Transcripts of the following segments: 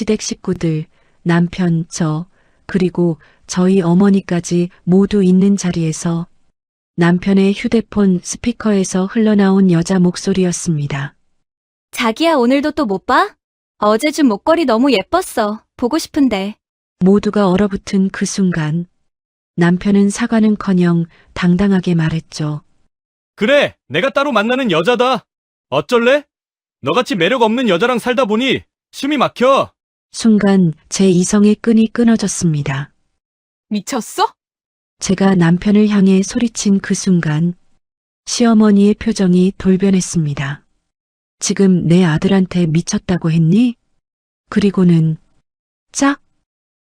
시댁 식구들, 남편, 저, 그리고 저희 어머니까지 모두 있는 자리에서 남편의 휴대폰 스피커에서 흘러나온 여자 목소리였습니다. 자기야, 오늘도 또 못 봐? 어제 준 목걸이 너무 예뻤어. 보고 싶은데. 모두가 얼어붙은 그 순간 남편은 사과는커녕 당당하게 말했죠. 그래, 내가 따로 만나는 여자다. 어쩔래? 너같이 매력 없는 여자랑 살다 보니 숨이 막혀. 순간 제 이성의 끈이 끊어졌습니다. 미쳤어? 제가 남편을 향해 소리친 그 순간 시어머니의 표정이 돌변했습니다. 지금 내 아들한테 미쳤다고 했니? 그리고는 짝!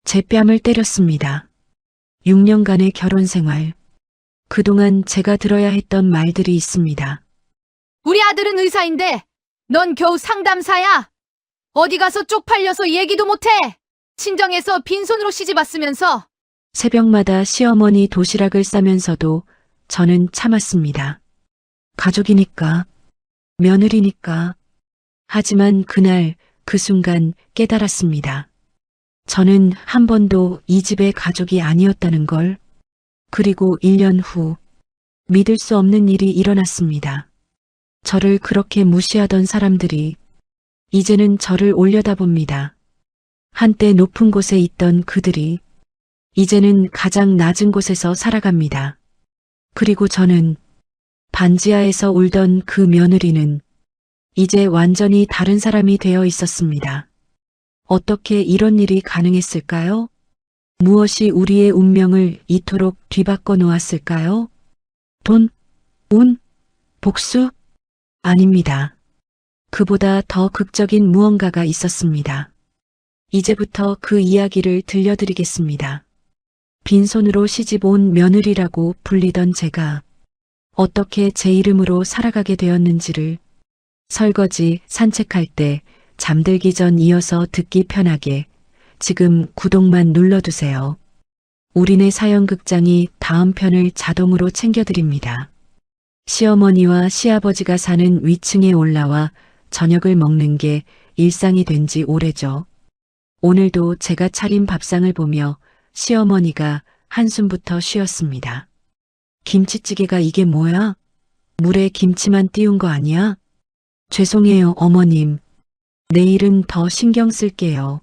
제 뺨을 때렸습니다. 6년간의 결혼 생활. 그동안 제가 들어야 했던 말들이 있습니다. 우리 아들은 의사인데 넌 겨우 상담사야. 어디 가서 쪽팔려서 얘기도 못해. 친정에서 빈손으로 시집 왔으면서. 새벽마다 시어머니 도시락을 싸면서도 저는 참았습니다. 가족이니까, 며느리니까. 하지만 그날 그 순간 깨달았습니다. 저는 한 번도 이 집의 가족이 아니었다는 걸. 그리고 1년 후 믿을 수 없는 일이 일어났습니다. 저를 그렇게 무시하던 사람들이 이제는 저를 올려다봅니다. 한때 높은 곳에 있던 그들이 이제는 가장 낮은 곳에서 살아갑니다. 그리고 저는 반지하에서 울던 그 며느리는 이제 완전히 다른 사람이 되어 있었습니다. 어떻게 이런 일이 가능했을까요? 무엇이 우리의 운명을 이토록 뒤바꿔 놓았을까요? 돈? 운? 복수? 아닙니다. 그보다 더 극적인 무언가가 있었습니다. 이제부터 그 이야기를 들려드리겠습니다. 빈손으로 시집 온 며느리라고 불리던 제가 어떻게 제 이름으로 살아가게 되었는지를 설거지, 산책할 때, 잠들기 전 이어서 듣기 편하게 지금 구독만 눌러두세요. 우리네 사연극장이 다음 편을 자동으로 챙겨드립니다. 시어머니와 시아버지가 사는 위층에 올라와 저녁을 먹는 게 일상이 된 지 오래죠. 오늘도 제가 차린 밥상을 보며 시어머니가 한숨부터 쉬었습니다. 김치찌개가 이게 뭐야? 물에 김치만 띄운 거 아니야? 죄송해요, 어머님. 내일은 더 신경 쓸게요.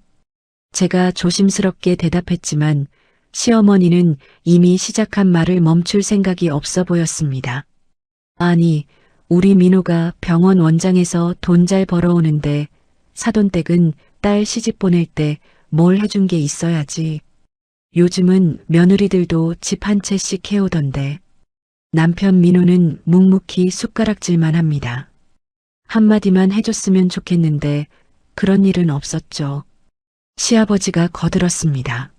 제가 조심스럽게 대답했지만 시어머니는 이미 시작한 말을 멈출 생각이 없어 보였습니다. 아니, 우리 민호가 병원 원장에서 돈 잘 벌어오는데 사돈댁은 딸 시집 보낼 때 뭘 해준 게 있어야지. 요즘은 며느리들도 집 한 채씩 해오던데 남편 민호는 묵묵히 숟가락질만 합니다. 한마디만 해줬으면 좋겠는데 그런 일은 없었죠. 시아버지가 거들었습니다.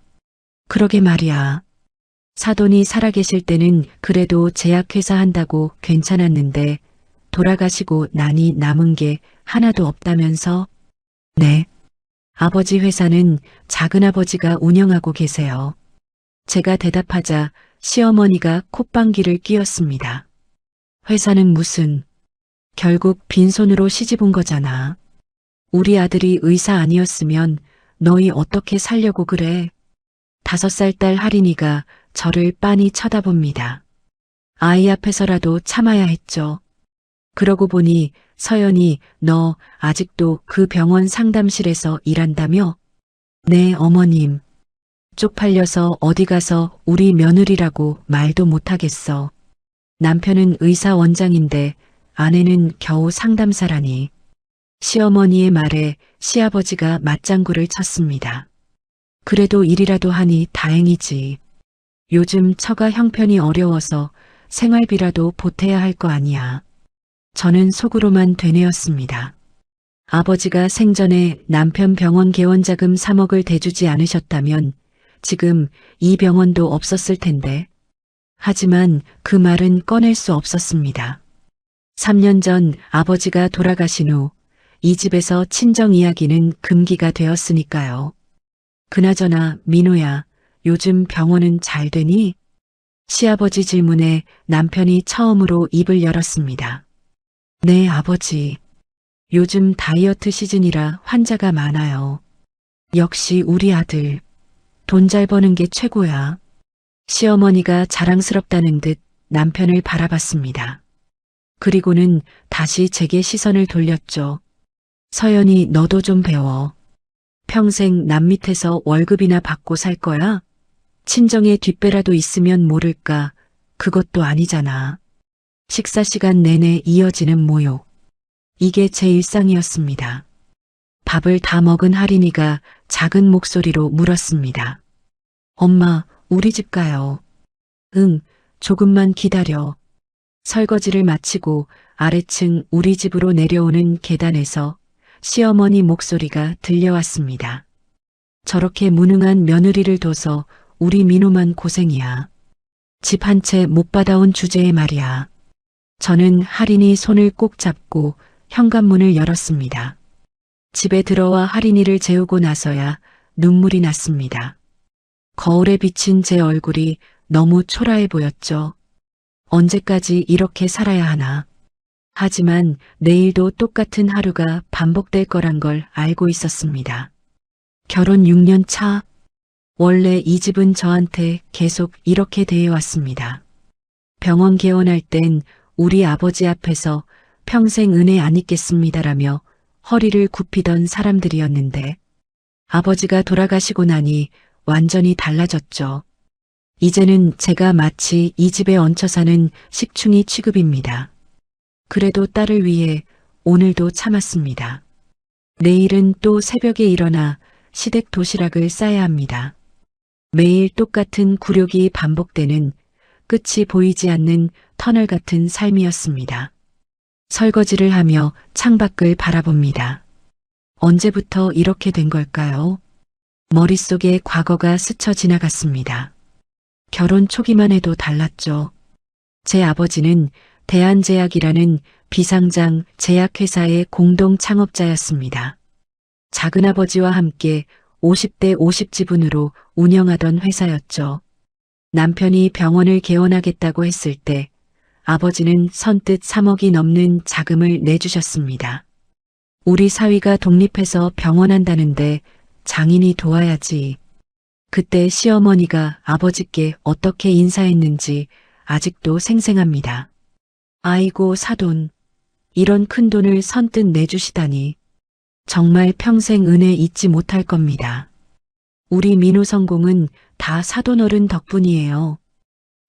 그러게 말이야. 사돈이 살아계실 때는 그래도 제약회사 한다고 괜찮았는데 돌아가시고 나니 남은 게 하나도 없다면서? 네. 아버지 회사는 작은아버지가 운영하고 계세요. 제가 대답하자 시어머니가 콧방귀를 뀌었습니다. 회사는 무슨, 결국 빈손으로 시집 온 거잖아. 우리 아들이 의사 아니었으면 너희 어떻게 살려고 그래? 5살 딸 할인이가 저를 빤히 쳐다봅니다. 아이 앞에서라도 참아야 했죠. 그러고 보니 서연이 너 아직도 그 병원 상담실에서 일한다며? 네, 어머님. 쪽팔려서 어디 가서 우리 며느리라고 말도 못하겠어. 남편은 의사 원장인데 아내는 겨우 상담사라니. 시어머니의 말에 시아버지가 맞장구를 쳤습니다. 그래도 일이라도 하니 다행이지. 요즘 처가 형편이 어려워서 생활비라도 보태야 할 거 아니야. 저는 속으로만 되뇌었습니다. 아버지가 생전에 남편 병원 개원자금 3억을 대주지 않으셨다면 지금 이 병원도 없었을 텐데. 하지만 그 말은 꺼낼 수 없었습니다. 3년 전 아버지가 돌아가신 후 이 집에서 친정 이야기는 금기가 되었으니까요. 그나저나 민호야, 요즘 병원은 잘 되니? 시아버지 질문에 남편이 처음으로 입을 열었습니다. 네, 아버지. 요즘 다이어트 시즌이라 환자가 많아요. 역시 우리 아들. 돈 잘 버는 게 최고야. 시어머니가 자랑스럽다는 듯 남편을 바라봤습니다. 그리고는 다시 제게 시선을 돌렸죠. 서연이 너도 좀 배워. 평생 남 밑에서 월급이나 받고 살 거야? 친정에 뒷배라도 있으면 모를까. 그것도 아니잖아. 식사 시간 내내 이어지는 모욕. 이게 제 일상이었습니다. 밥을 다 먹은 할인이가 작은 목소리로 물었습니다. 엄마, 우리 집 가요. 응, 조금만 기다려. 설거지를 마치고 아래층 우리 집으로 내려오는 계단에서 시어머니 목소리가 들려왔습니다. 저렇게 무능한 며느리를 둬서 우리 민호만 고생이야. 집 한 채 못 받아온 주제에 말이야. 저는 할인이 손을 꼭 잡고 현관문을 열었습니다. 집에 들어와 할인이를 재우고 나서야 눈물이 났습니다. 거울에 비친 제 얼굴이 너무 초라해 보였죠. 언제까지 이렇게 살아야 하나. 하지만 내일도 똑같은 하루가 반복될 거란 걸 알고 있었습니다. 결혼 6년 차. 원래 이 집은 저한테 계속 이렇게 대해왔습니다. 병원 개원할 땐 우리 아버지 앞에서 평생 은혜 안 잊겠습니다라며 허리를 굽히던 사람들이었는데 아버지가 돌아가시고 나니 완전히 달라졌죠. 이제는 제가 마치 이 집에 얹혀 사는 식충이 취급입니다. 그래도 딸을 위해 오늘도 참았습니다. 내일은 또 새벽에 일어나 시댁 도시락을 싸야 합니다. 매일 똑같은 굴욕이 반복되는 끝이 보이지 않는 터널 같은 삶이었습니다. 설거지를 하며 창밖을 바라봅니다. 언제부터 이렇게 된 걸까요? 머릿속에 과거가 스쳐 지나갔습니다. 결혼 초기만 해도 달랐죠. 제 아버지는 대한제약이라는 비상장 제약회사의 공동 창업자였습니다. 작은아버지와 함께 50대 50 지분으로 운영하던 회사였죠. 남편이 병원을 개원하겠다고 했을 때 아버지는 선뜻 3억이 넘는 자금을 내주셨습니다. 우리 사위가 독립해서 병원한다는데 장인이 도와야지. 그때 시어머니가 아버지께 어떻게 인사했는지 아직도 생생합니다. 아이고 사돈, 이런 큰 돈을 선뜻 내주시다니. 정말 평생 은혜 잊지 못할 겁니다. 우리 민호 성공은 다 사돈어른 덕분이에요.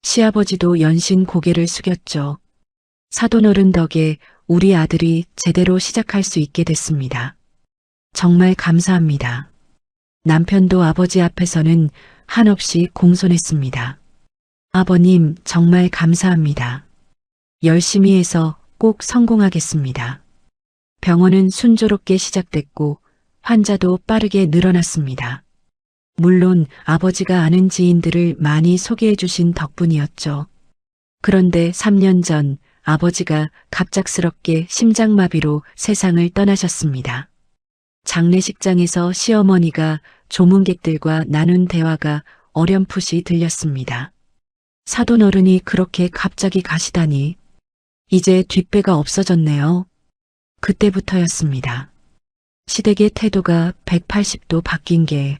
시아버지도 연신 고개를 숙였죠. 사돈어른 덕에 우리 아들이 제대로 시작할 수 있게 됐습니다. 정말 감사합니다. 남편도 아버지 앞에서는 한없이 공손했습니다. 아버님, 정말 감사합니다. 열심히 해서 꼭 성공하겠습니다. 병원은 순조롭게 시작됐고 환자도 빠르게 늘어났습니다. 물론 아버지가 아는 지인들을 많이 소개해 주신 덕분이었죠. 그런데 3년 전 아버지가 갑작스럽게 심장마비로 세상을 떠나셨습니다. 장례식장에서 시어머니가 조문객들과 나눈 대화가 어렴풋이 들렸습니다. 사돈어른이 그렇게 갑자기 가시다니. 이제 뒷배가 없어졌네요. 그때부터였습니다. 시댁의 태도가 180도 바뀐 게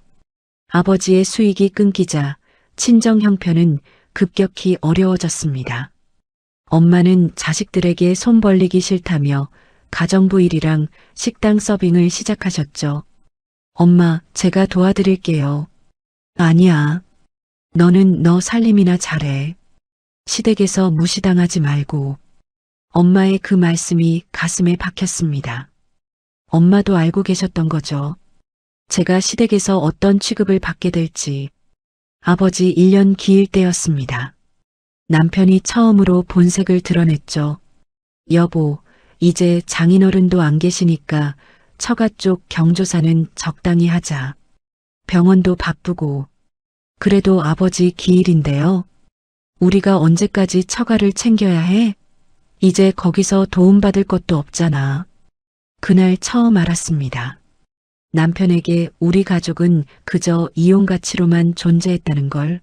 아버지의 수익이 끊기자 친정 형편은 급격히 어려워졌습니다. 엄마는 자식들에게 손 벌리기 싫다며 가정부 일이랑 식당 서빙을 시작하셨죠. 엄마, 제가 도와드릴게요. 아니야. 너는 너 살림이나 잘해. 시댁에서 무시당하지 말고. 엄마의 그 말씀이 가슴에 박혔습니다. 엄마도 알고 계셨던 거죠. 제가 시댁에서 어떤 취급을 받게 될지. 아버지 1년 기일 때였습니다. 남편이 처음으로 본색을 드러냈죠. 여보, 이제 장인어른도 안 계시니까 처가 쪽 경조사는 적당히 하자. 병원도 바쁘고. 그래도 아버지 기일인데요. 우리가 언제까지 처가를 챙겨야 해? 이제 거기서 도움받을 것도 없잖아. 그날 처음 알았습니다. 남편에게 우리 가족은 그저 이용 가치로만 존재했다는 걸.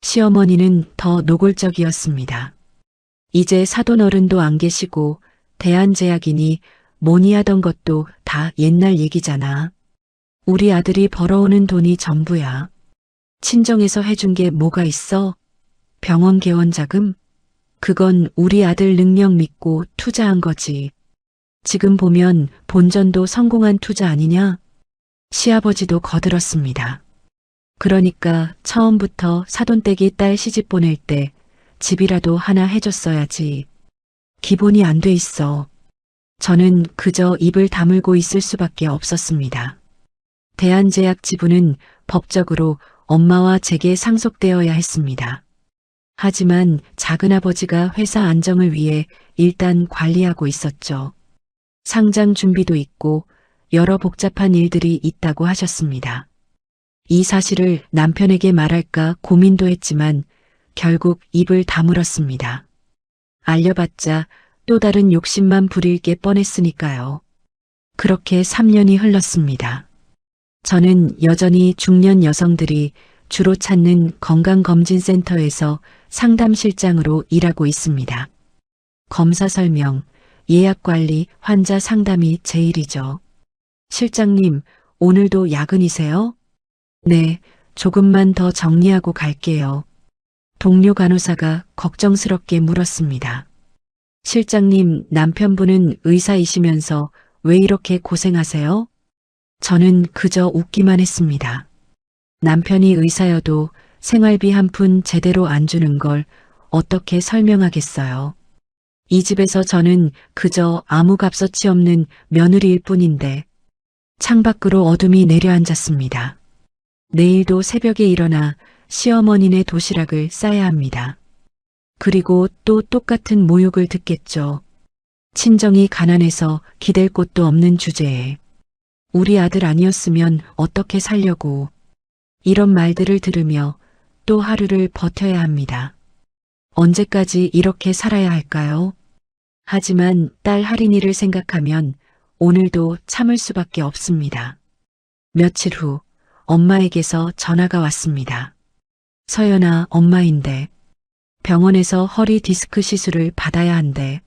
시어머니는 더 노골적이었습니다. 이제 사돈어른도 안 계시고 대한제약이니 뭐니 하던 것도 다 옛날 얘기잖아. 우리 아들이 벌어오는 돈이 전부야. 친정에서 해준 게 뭐가 있어? 병원 개원 자금? 그건 우리 아들 능력 믿고 투자한 거지. 지금 보면 본전도 성공한 투자 아니냐? 시아버지도 거들었습니다. 그러니까 처음부터 사돈댁이 딸 시집 보낼 때 집이라도 하나 해줬어야지. 기본이 안 돼 있어. 저는 그저 입을 다물고 있을 수밖에 없었습니다. 대한제약 지분은 법적으로 엄마와 제게 상속되어야 했습니다. 하지만 작은아버지가 회사 안정을 위해 일단 관리하고 있었죠. 상장 준비도 있고 여러 복잡한 일들이 있다고 하셨습니다. 이 사실을 남편에게 말할까 고민도 했지만 결국 입을 다물었습니다. 알려봤자 또 다른 욕심만 부릴 게 뻔했으니까요. 그렇게 3년이 흘렀습니다. 저는 여전히 중년 여성들이 주로 찾는 건강검진센터에서 상담실장으로 일하고 있습니다. 검사 설명, 예약 관리, 환자 상담이 제 일이죠. 실장님, 오늘도 야근이세요? 네, 조금만 더 정리하고 갈게요. 동료 간호사가 걱정스럽게 물었습니다. 실장님, 남편분은 의사이시면서 왜 이렇게 고생하세요? 저는 그저 웃기만 했습니다. 남편이 의사여도 생활비 한 푼 제대로 안 주는 걸 어떻게 설명하겠어요. 이 집에서 저는 그저 아무 값어치 없는 며느리일 뿐인데 창밖으로 어둠이 내려앉았습니다. 내일도 새벽에 일어나 시어머니네 도시락을 싸야 합니다. 그리고 또 똑같은 모욕을 듣겠죠. 친정이 가난해서 기댈 곳도 없는 주제에 우리 아들 아니었으면 어떻게 살려고 이런 말들을 들으며 또 하루를 버텨야 합니다. 언제까지 이렇게 살아야 할까요? 하지만 딸 할인이를 생각하면 오늘도 참을 수밖에 없습니다. 며칠 후 엄마에게서 전화가 왔습니다. 서연아, 엄마인데 병원에서 허리 디스크 시술을 받아야 한대.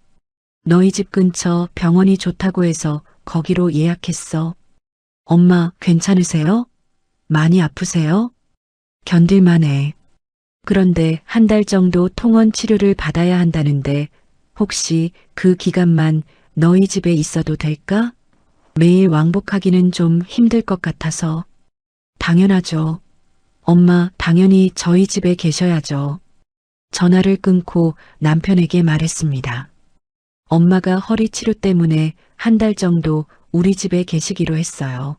너희 집 근처 병원이 좋다고 해서 거기로 예약했어. 엄마, 괜찮으세요? 많이 아프세요? 견딜만해. 그런데 한 달 정도 통원 치료를 받아야 한다는데 혹시 그 기간만 너희 집에 있어도 될까? 매일 왕복하기는 좀 힘들 것 같아서. 당연하죠. 엄마, 당연히 저희 집에 계셔야죠. 전화를 끊고 남편에게 말했습니다. 엄마가 허리 치료 때문에 한 달 정도 우리 집에 계시기로 했어요.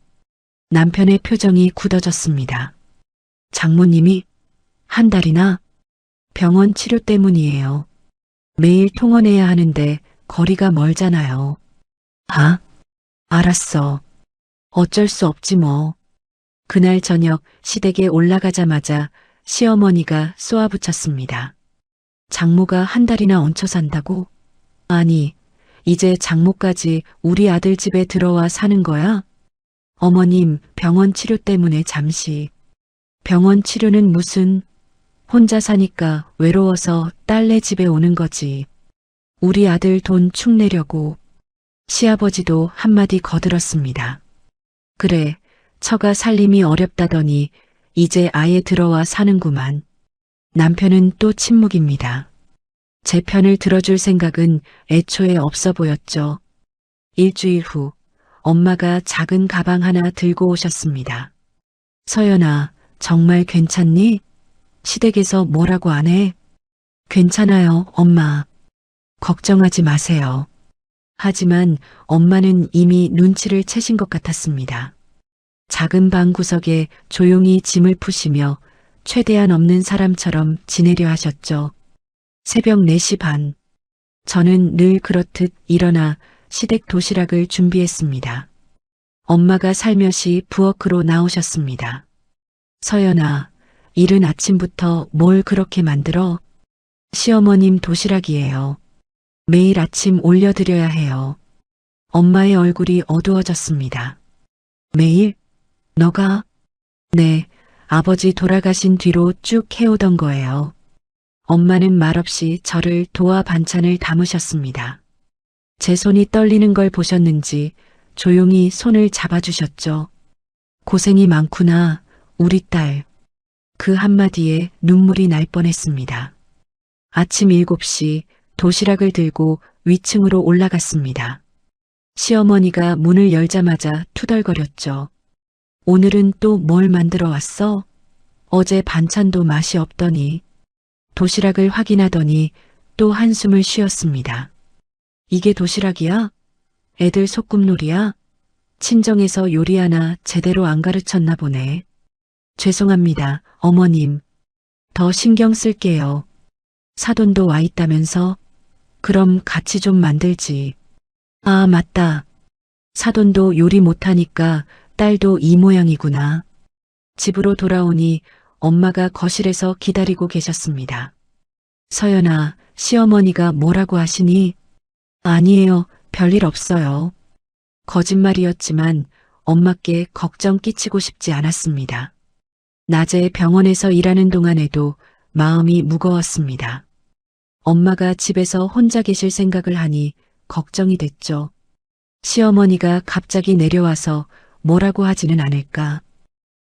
남편의 표정이 굳어졌습니다. 장모님이 한 달이나? 병원 치료 때문이에요. 매일 통원해야 하는데 거리가 멀잖아요. 아, 알았어. 어쩔 수 없지 뭐. 그날 저녁 시댁에 올라가자마자 시어머니가 쏘아붙였습니다. 장모가 한 달이나 얹혀 산다고? 아니, 이제 장모까지 우리 아들 집에 들어와 사는 거야? 어머님, 병원 치료 때문에 잠시. 병원 치료는 무슨? 혼자 사니까 외로워서 딸네 집에 오는 거지. 우리 아들 돈 축 내려고. 시아버지도 한마디 거들었습니다. 그래, 처가 살림이 어렵다더니 이제 아예 들어와 사는구만. 남편은 또 침묵입니다. 제 편을 들어줄 생각은 애초에 없어 보였죠. 일주일 후 엄마가 작은 가방 하나 들고 오셨습니다. 서연아, 정말 괜찮니? 시댁에서 뭐라고 안 해? 괜찮아요, 엄마. 걱정하지 마세요. 하지만 엄마는 이미 눈치를 채신 것 같았습니다. 작은 방 구석에 조용히 짐을 푸시며 최대한 없는 사람처럼 지내려 하셨죠. 새벽 4시 반. 저는 늘 그렇듯 일어나 시댁 도시락을 준비했습니다. 엄마가 살며시 부엌으로 나오셨습니다. 서연아, 이른 아침부터 뭘 그렇게 만들어? 시어머님 도시락이에요. 매일 아침 올려드려야 해요. 엄마의 얼굴이 어두워졌습니다. 매일? 너가? 네, 아버지 돌아가신 뒤로 쭉 해오던 거예요. 엄마는 말없이 저를 도와 반찬을 담으셨습니다. 제 손이 떨리는 걸 보셨는지 조용히 손을 잡아주셨죠. 고생이 많구나, 우리 딸. 그 한마디에 눈물이 날 뻔했습니다. 아침 7시 도시락을 들고 위층으로 올라갔습니다. 시어머니가 문을 열자마자 투덜거렸죠. 오늘은 또 뭘 만들어 왔어? 어제 반찬도 맛이 없더니. 도시락을 확인하더니 또 한숨을 쉬었습니다. 이게 도시락이야? 애들 소꿉놀이야? 친정에서 요리 하나 제대로 안 가르쳤나 보네. 죄송합니다, 어머님. 더 신경 쓸게요. 사돈도 와 있다면서? 그럼 같이 좀 만들지. 아, 맞다. 사돈도 요리 못하니까 딸도 이 모양이구나. 집으로 돌아오니 엄마가 거실에서 기다리고 계셨습니다. 서연아, 시어머니가 뭐라고 하시니? 아니에요, 별일 없어요. 거짓말이었지만 엄마께 걱정 끼치고 싶지 않았습니다. 낮에 병원에서 일하는 동안에도 마음이 무거웠습니다. 엄마가 집에서 혼자 계실 생각을 하니 걱정이 됐죠. 시어머니가 갑자기 내려와서 뭐라고 하지는 않을까.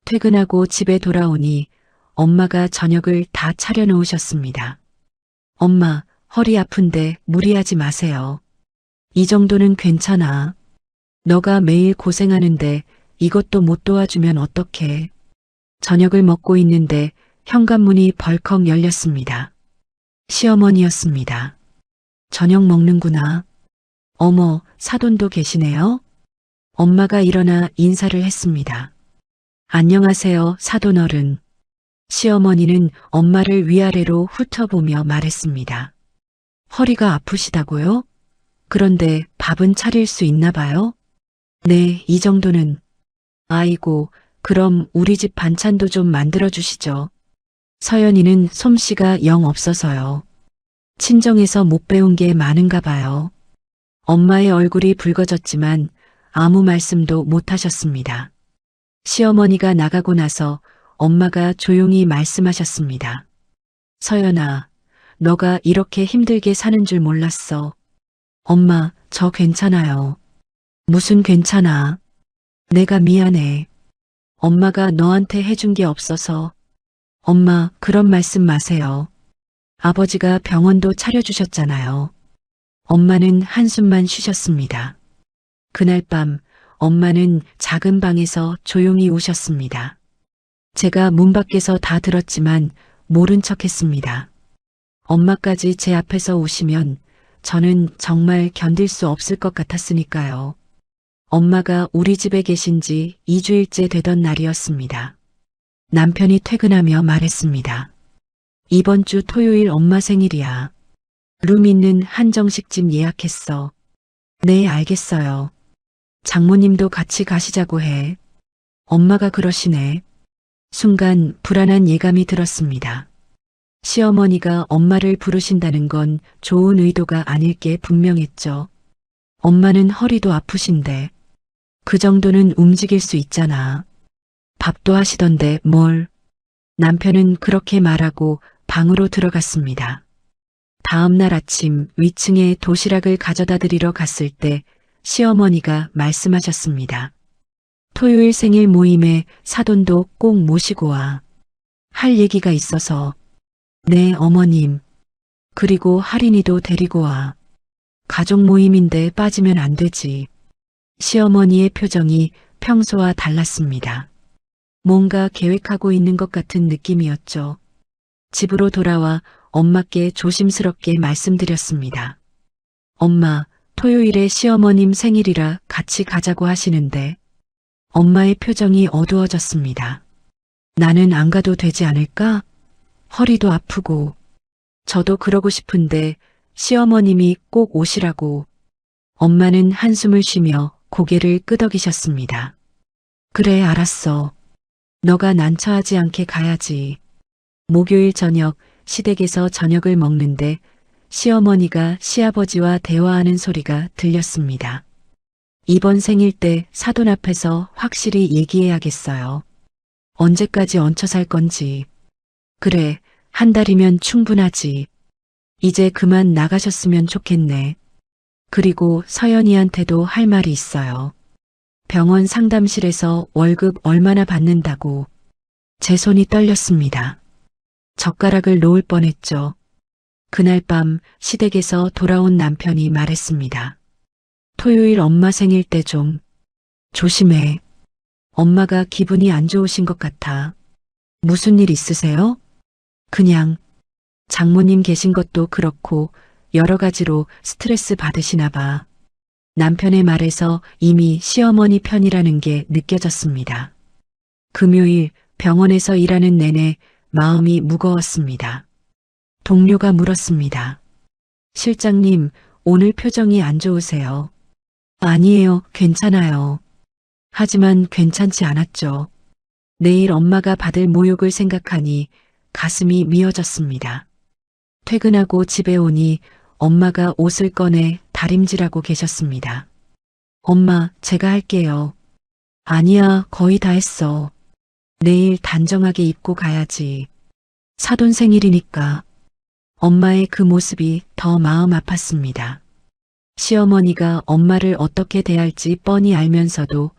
퇴근하고 집에 돌아오니 엄마가 저녁을 다 차려놓으셨습니다. 엄마, 허리 아픈데 무리하지 마세요. 이 정도는 괜찮아. 너가 매일 고생하는데 이것도 못 도와주면 어떡해. 저녁을 먹고 있는데 현관문이 벌컥 열렸습니다. 시어머니였습니다. 저녁 먹는구나. 어머, 사돈도 계시네요. 엄마가 일어나 인사를 했습니다. 안녕하세요, 사돈어른. 시어머니는 엄마를 위아래로 훑어보며 말했습니다. 허리가 아프시다고요? 그런데 밥은 차릴 수 있나 봐요? 네, 이 정도는. 아이고, 그럼 우리 집 반찬도 좀 만들어 주시죠. 서연이는 솜씨가 영 없어서요. 친정에서 못 배운 게 많은가 봐요. 엄마의 얼굴이 붉어졌지만 아무 말씀도 못 하셨습니다. 시어머니가 나가고 나서 엄마가 조용히 말씀하셨습니다. 서연아, 너가 이렇게 힘들게 사는 줄 몰랐어. 엄마, 저 괜찮아요. 무슨 괜찮아? 내가 미안해. 엄마가 너한테 해준 게 없어서. 엄마, 그런 말씀 마세요. 아버지가 병원도 차려주셨잖아요. 엄마는 한숨만 쉬셨습니다. 그날 밤 엄마는 작은 방에서 조용히 우셨습니다. 제가 문 밖에서 다 들었지만 모른 척했습니다. 엄마까지 제 앞에서 우시면 저는 정말 견딜 수 없을 것 같았으니까요. 엄마가 우리 집에 계신 지 2주일째 되던 날이었습니다. 남편이 퇴근하며 말했습니다. 이번 주 토요일 엄마 생일이야. 룸 있는 한정식집 예약했어. 네, 알겠어요. 장모님도 같이 가시자고 해. 엄마가 그러시네. 순간 불안한 예감이 들었습니다. 시어머니가 엄마를 부르신다는 건 좋은 의도가 아닐 게 분명했죠. 엄마는 허리도 아프신데 그 정도는 움직일 수 있잖아. 밥도 하시던데 뭘. 남편은 그렇게 말하고 방으로 들어갔습니다. 다음 날 아침 위층에 도시락을 가져다 드리러 갔을 때 시어머니가 말씀하셨습니다. 토요일 생일 모임에 사돈도 꼭 모시고 와. 할 얘기가 있어서. 네, 어머님. 그리고 할인이도 데리고 와. 가족 모임인데 빠지면 안 되지. 시어머니의 표정이 평소와 달랐습니다. 뭔가 계획하고 있는 것 같은 느낌이었죠. 집으로 돌아와 엄마께 조심스럽게 말씀드렸습니다. 엄마, 토요일에 시어머님 생일이라 같이 가자고 하시는데. 엄마의 표정이 어두워졌습니다. 나는 안 가도 되지 않을까? 허리도 아프고. 저도 그러고 싶은데 시어머님이 꼭 오시라고. 엄마는 한숨을 쉬며 고개를 끄덕이셨습니다. 그래, 알았어. 너가 난처하지 않게 가야지. 목요일 저녁 시댁에서 저녁을 먹는데 시어머니가 시아버지와 대화하는 소리가 들렸습니다. 이번 생일 때 사돈 앞에서 확실히 얘기해야겠어요. 언제까지 얹혀 살 건지. 그래, 한 달이면 충분하지. 이제 그만 나가셨으면 좋겠네. 그리고 서연이한테도 할 말이 있어요. 병원 상담실에서 월급 얼마나 받는다고 제 손이 떨렸습니다. 젓가락을 놓을 뻔했죠. 그날 밤 시댁에서 돌아온 남편이 말했습니다. 토요일 엄마 생일 때 좀 조심해. 엄마가 기분이 안 좋으신 것 같아. 무슨 일 있으세요? 그냥 장모님 계신 것도 그렇고 여러 가지로 스트레스 받으시나 봐. 남편의 말에서 이미 시어머니 편이라는 게 느껴졌습니다. 금요일 병원에서 일하는 내내 마음이 무거웠습니다. 동료가 물었습니다. 실장님, 오늘 표정이 안 좋으세요? 아니에요, 괜찮아요. 하지만 괜찮지 않았죠. 내일 엄마가 받을 모욕을 생각하니 가슴이 미어졌습니다. 퇴근하고 집에 오니 엄마가 옷을 꺼내 다림질하고 계셨습니다. 엄마, 제가 할게요. 아니야, 거의 다 했어. 내일 단정하게 입고 가야지. 사돈 생일이니까. 엄마의 그 모습이 더 마음 아팠습니다. 시어머니가 엄마를 어떻게 대할지 뻔히 알면서도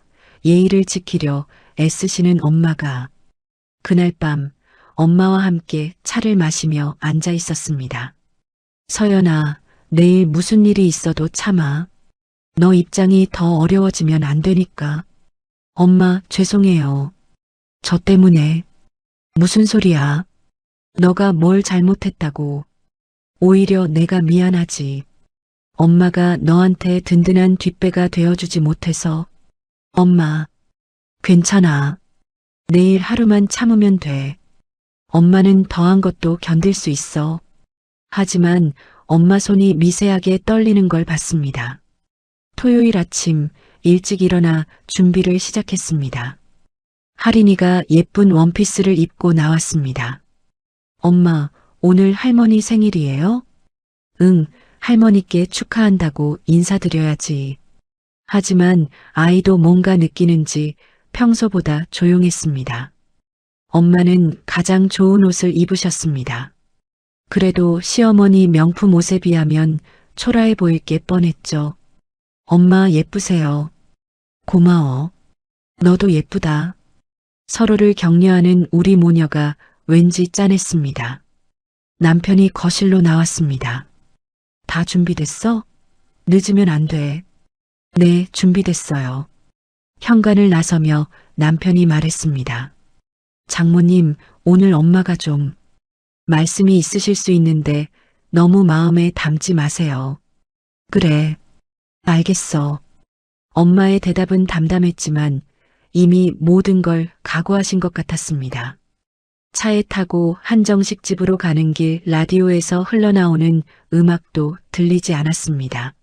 예의를 지키려 애쓰시는 엄마가 그날 밤 엄마와 함께 차를 마시며 앉아 있었습니다. 서연아, 내일 무슨 일이 있어도 참아. 너 입장이 더 어려워지면 안 되니까. 엄마, 죄송해요. 저 때문에. 무슨 소리야? 너가 뭘 잘못했다고. 오히려 내가 미안하지. 엄마가 너한테 든든한 뒷배가 되어주지 못해서. 엄마, 괜찮아. 내일 하루만 참으면 돼. 엄마는 더한 것도 견딜 수 있어. 하지만 엄마 손이 미세하게 떨리는 걸 봤습니다. 토요일 아침 일찍 일어나 준비를 시작했습니다. 할인이가 예쁜 원피스를 입고 나왔습니다. 엄마, 오늘 할머니 생일이에요? 응, 할머니께 축하한다고 인사드려야지. 하지만 아이도 뭔가 느끼는지 평소보다 조용했습니다. 엄마는 가장 좋은 옷을 입으셨습니다. 그래도 시어머니 명품 옷에 비하면 초라해 보일 게 뻔했죠. 엄마 예쁘세요. 고마워. 너도 예쁘다. 서로를 격려하는 우리 모녀가 왠지 짠했습니다. 남편이 거실로 나왔습니다. 다 준비됐어? 늦으면 안 돼. 네, 준비됐어요. 현관을 나서며 남편이 말했습니다. 장모님, 오늘 엄마가 좀 말씀이 있으실 수 있는데 너무 마음에 담지 마세요. 그래, 알겠어. 엄마의 대답은 담담했지만 이미 모든 걸 각오하신 것 같았습니다. 차에 타고 한정식 집으로 가는 길 라디오에서 흘러나오는 음악도 들리지 않았습니다.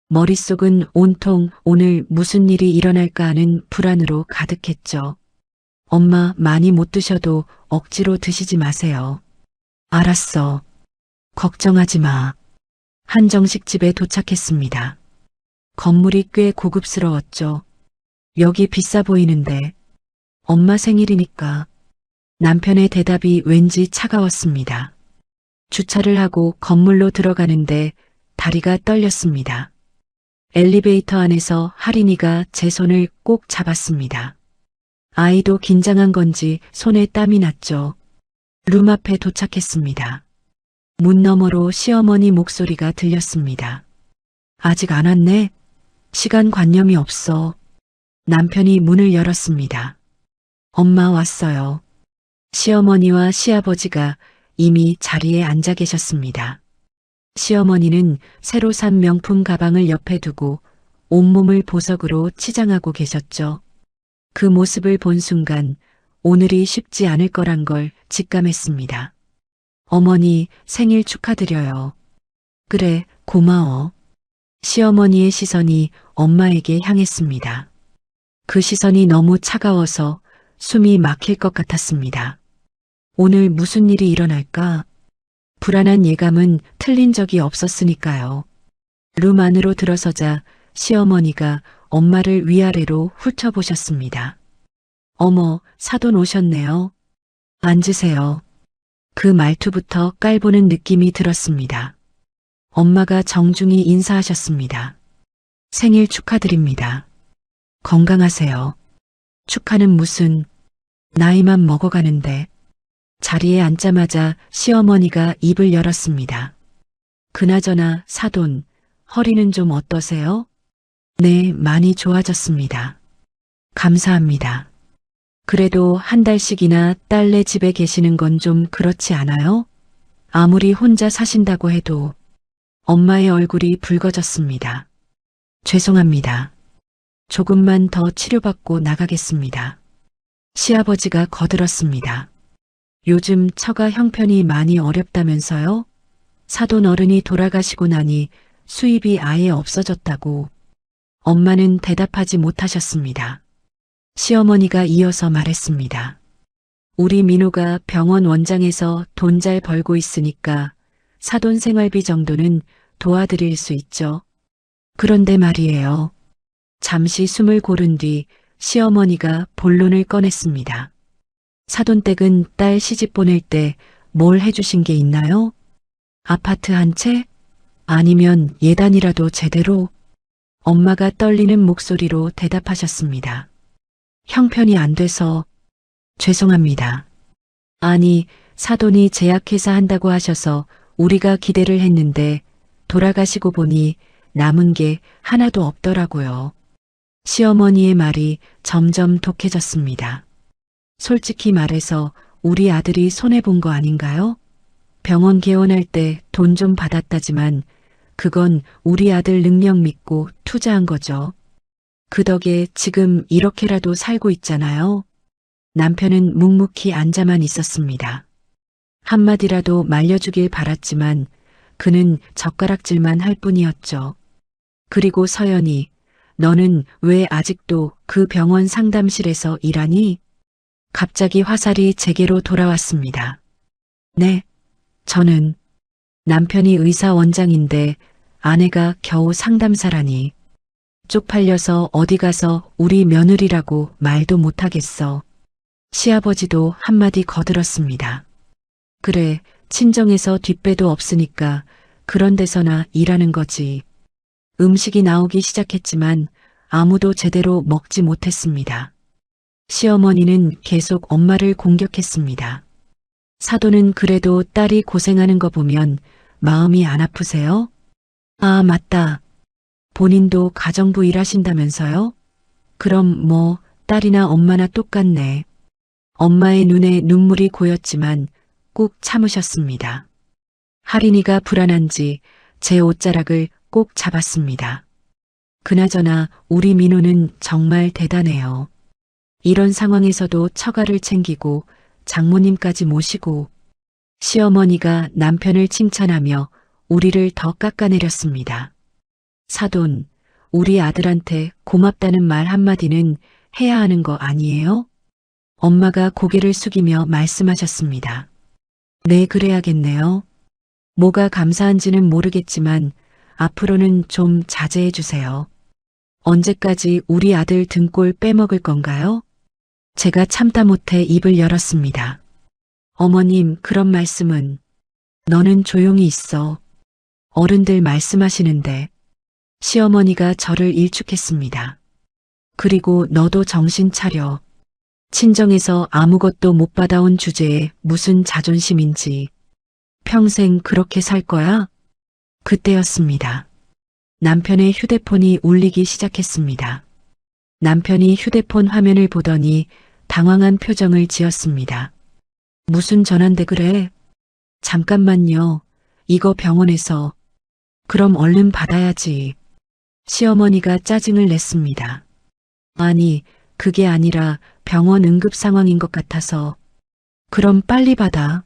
머릿속은 온통 오늘 무슨 일이 일어날까 하는 불안으로 가득했죠. 엄마 많이 못 드셔도 억지로 드시지 마세요. 알았어. 걱정하지 마. 한정식 집에 도착했습니다. 건물이 꽤 고급스러웠죠. 여기 비싸 보이는데. 엄마 생일이니까. 남편의 대답이 왠지 차가웠습니다. 주차를 하고 건물로 들어가는데 다리가 떨렸습니다. 엘리베이터 안에서 할인이가 제 손을 꼭 잡았습니다. 아이도 긴장한 건지 손에 땀이 났죠. 룸 앞에 도착했습니다. 문 너머로 시어머니 목소리가 들렸습니다. 아직 안 왔네? 시간관념이 없어. 남편이 문을 열었습니다. 엄마 왔어요. 시어머니와 시아버지가 이미 자리에 앉아 계셨습니다. 시어머니는 새로 산 명품 가방을 옆에 두고 온몸을 보석으로 치장하고 계셨죠. 그 모습을 본 순간 오늘이 쉽지 않을 거란 걸 직감했습니다. 어머니 생일 축하드려요. 그래, 고마워. 시어머니의 시선이 엄마에게 향했습니다. 그 시선이 너무 차가워서 숨이 막힐 것 같았습니다. 오늘 무슨 일이 일어날까? 불안한 예감은 틀린 적이 없었으니까요. 룸 안으로 들어서자 시어머니가 엄마를 위아래로 훑어보셨습니다. 어머, 사돈 오셨네요. 앉으세요. 그 말투부터 깔보는 느낌이 들었습니다. 엄마가 정중히 인사하셨습니다. 생일 축하드립니다. 건강하세요. 축하는 무슨, 나이만 먹어가는데. 자리에 앉자마자 시어머니가 입을 열었습니다. 그나저나 사돈, 허리는 좀 어떠세요? 네, 많이 좋아졌습니다. 감사합니다. 그래도 한 달씩이나 딸네 집에 계시는 건 좀 그렇지 않아요? 아무리 혼자 사신다고 해도 엄마의 얼굴이 붉어졌습니다. 죄송합니다. 조금만 더 치료받고 나가겠습니다. 시아버지가 거들었습니다. 요즘 처가 형편이 많이 어렵다면서요? 사돈 어른이 돌아가시고 나니 수입이 아예 없어졌다고. 엄마는 대답하지 못하셨습니다. 시어머니가 이어서 말했습니다. 우리 민호가 병원 원장에서 돈 잘 벌고 있으니까 사돈 생활비 정도는 도와드릴 수 있죠. 그런데 말이에요. 잠시 숨을 고른 뒤 시어머니가 본론을 꺼냈습니다. 사돈댁은 딸 시집 보낼 때 뭘 해주신 게 있나요? 아파트 한 채? 아니면 예단이라도 제대로? 엄마가 떨리는 목소리로 대답하셨습니다. 형편이 안 돼서 죄송합니다. 아니, 사돈이 제약회사 한다고 하셔서 우리가 기대를 했는데 돌아가시고 보니 남은 게 하나도 없더라고요. 시어머니의 말이 점점 독해졌습니다. 솔직히 말해서 우리 아들이 손해본 거 아닌가요? 병원 개원할 때 돈 좀 받았다지만 그건 우리 아들 능력 믿고 투자한 거죠. 그 덕에 지금 이렇게라도 살고 있잖아요. 남편은 묵묵히 앉아만 있었습니다. 한마디라도 말려주길 바랐지만 그는 젓가락질만 할 뿐이었죠. 그리고 서연이, 너는 왜 아직도 그 병원 상담실에서 일하니? 갑자기 화살이 제게로 돌아왔습니다. 네, 저는 남편이 의사 원장인데 아내가 겨우 상담사라니. 쪽팔려서 어디 가서 우리 며느리라고 말도 못하겠어. 시아버지도 한마디 거들었습니다. 그래, 친정에서 뒷배도 없으니까 그런 데서나 일하는 거지. 음식이 나오기 시작했지만 아무도 제대로 먹지 못했습니다. 시어머니는 계속 엄마를 공격했습니다. 사돈은 그래도 딸이 고생하는 거 보면 마음이 안 아프세요? 아, 맞다. 본인도 가정부 일하신다면서요? 그럼 뭐 딸이나 엄마나 똑같네. 엄마의 눈에 눈물이 고였지만 꾹 참으셨습니다. 할인이가 불안한지 제 옷자락을 꼭 잡았습니다. 그나저나 우리 민호는 정말 대단해요. 이런 상황에서도 처가를 챙기고 장모님까지 모시고. 시어머니가 남편을 칭찬하며 우리를 더 깎아내렸습니다. 사돈, 우리 아들한테 고맙다는 말 한마디는 해야 하는 거 아니에요? 엄마가 고개를 숙이며 말씀하셨습니다. 네, 그래야겠네요. 뭐가 감사한지는 모르겠지만 앞으로는 좀 자제해 주세요. 언제까지 우리 아들 등골 빼먹을 건가요? 제가 참다 못해 입을 열었습니다. 어머님, 그런 말씀은. 너는 조용히 있어. 어른들 말씀하시는데. 시어머니가 저를 일축했습니다. 그리고 너도 정신 차려. 친정에서 아무것도 못 받아온 주제에 무슨 자존심인지. 평생 그렇게 살 거야? 그때였습니다. 남편의 휴대폰이 울리기 시작했습니다. 남편이 휴대폰 화면을 보더니 당황한 표정을 지었습니다. 무슨 전화인데 그래? 잠깐만요. 이거 병원에서. 그럼 얼른 받아야지. 시어머니가 짜증을 냈습니다. 아니, 그게 아니라 병원 응급 상황인 것 같아서. 그럼 빨리 받아.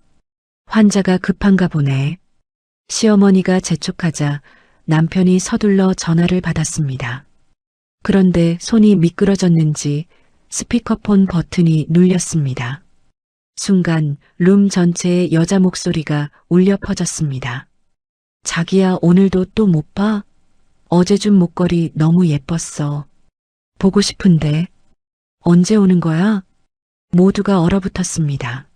환자가 급한가 보네. 시어머니가 재촉하자 남편이 서둘러 전화를 받았습니다. 그런데 손이 미끄러졌는지 스피커폰 버튼이 눌렸습니다. 순간 룸 전체에 여자 목소리가 울려 퍼졌습니다. 자기야, 오늘도 또 못 봐? 어제 준 목걸이 너무 예뻤어. 보고 싶은데. 언제 오는 거야? 모두가 얼어붙었습니다.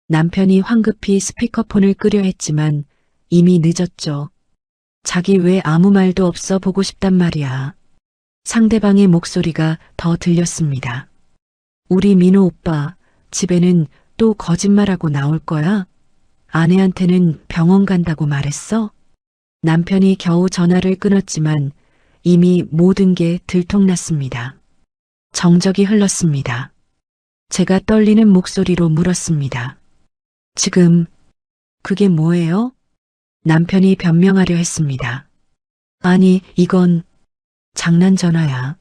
남편이 황급히 스피커폰을 끄려 했지만 이미 늦었죠. 자기 왜 아무 말도 없어 보고 싶단 말이야. 상대방의 목소리가 더 들렸습니다. 우리 민호 오빠, 집에는 또 거짓말하고 나올 거야? 아내한테는 병원 간다고 말했어? 남편이 겨우 전화를 끊었지만 이미 모든 게 들통났습니다. 정적이 흘렀습니다. 제가 떨리는 목소리로 물었습니다. 지금 그게 뭐예요? 남편이 변명하려 했습니다. 아니, 이건 장난 전화야.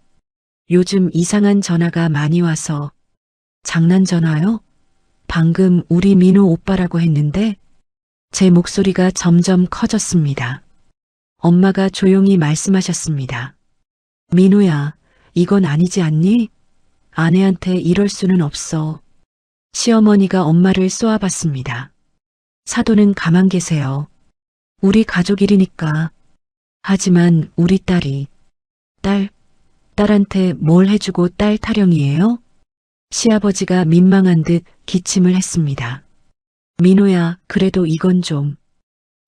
요즘 이상한 전화가 많이 와서. 장난 전화요? 방금 우리 민호 오빠라고 했는데 제 목소리가 점점 커졌습니다. 엄마가 조용히 말씀하셨습니다. 민호야, 이건 아니지 않니? 아내한테 이럴 수는 없어. 시어머니가 엄마를 쏘아봤습니다. 사돈은 가만 계세요. 우리 가족 일이니까. 하지만 우리 딸한테 뭘 해주고 딸 타령이에요? 시아버지가 민망한 듯 기침을 했습니다. 민호야, 그래도 이건 좀.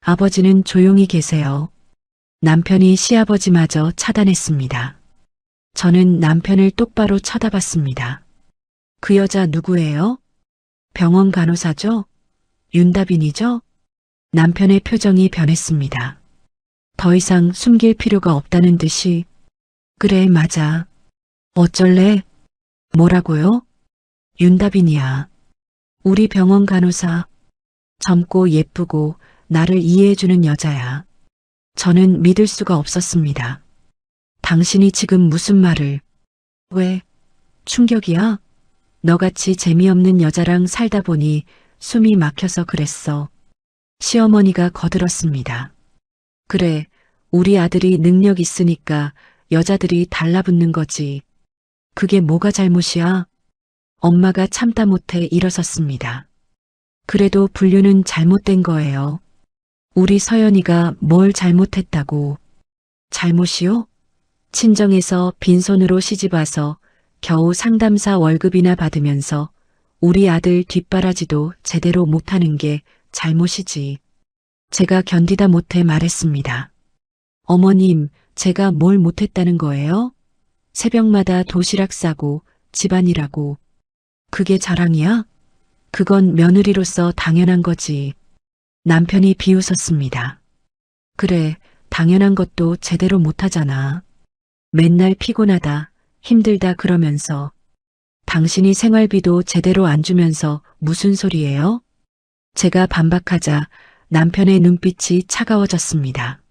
아버지는 조용히 계세요. 남편이 시아버지마저 차단했습니다. 저는 남편을 똑바로 쳐다봤습니다. 그 여자 누구예요? 병원 간호사죠? 윤다빈이죠? 남편의 표정이 변했습니다. 더 이상 숨길 필요가 없다는 듯이. 그래, 맞아. 어쩔래? 뭐라고요? 윤다빈이야. 우리 병원 간호사. 젊고 예쁘고 나를 이해해주는 여자야. 저는 믿을 수가 없었습니다. 당신이 지금 무슨 말을. 왜? 충격이야? 너같이 재미없는 여자랑 살다 보니 숨이 막혀서 그랬어. 시어머니가 거들었습니다. 그래, 우리 아들이 능력 있으니까 여자들이 달라붙는 거지. 그게 뭐가 잘못이야? 엄마가 참다 못해 일어섰습니다. 그래도 분류는 잘못된 거예요. 우리 서연이가 뭘 잘못했다고. 잘못이요? 친정에서 빈손으로 시집와서 겨우 상담사 월급이나 받으면서 우리 아들 뒷바라지도 제대로 못하는 게 잘못이지. 제가 견디다 못해 말했습니다. 어머님, 제가 뭘 못했다는 거예요? 새벽마다 도시락 싸고 집안일하고. 그게 자랑이야? 그건 며느리로서 당연한 거지. 남편이 비웃었습니다. 그래, 당연한 것도 제대로 못하잖아. 맨날 피곤하다, 힘들다 그러면서. 당신이 생활비도 제대로 안 주면서 무슨 소리예요? 제가 반박하자 남편의 눈빛이 차가워졌습니다.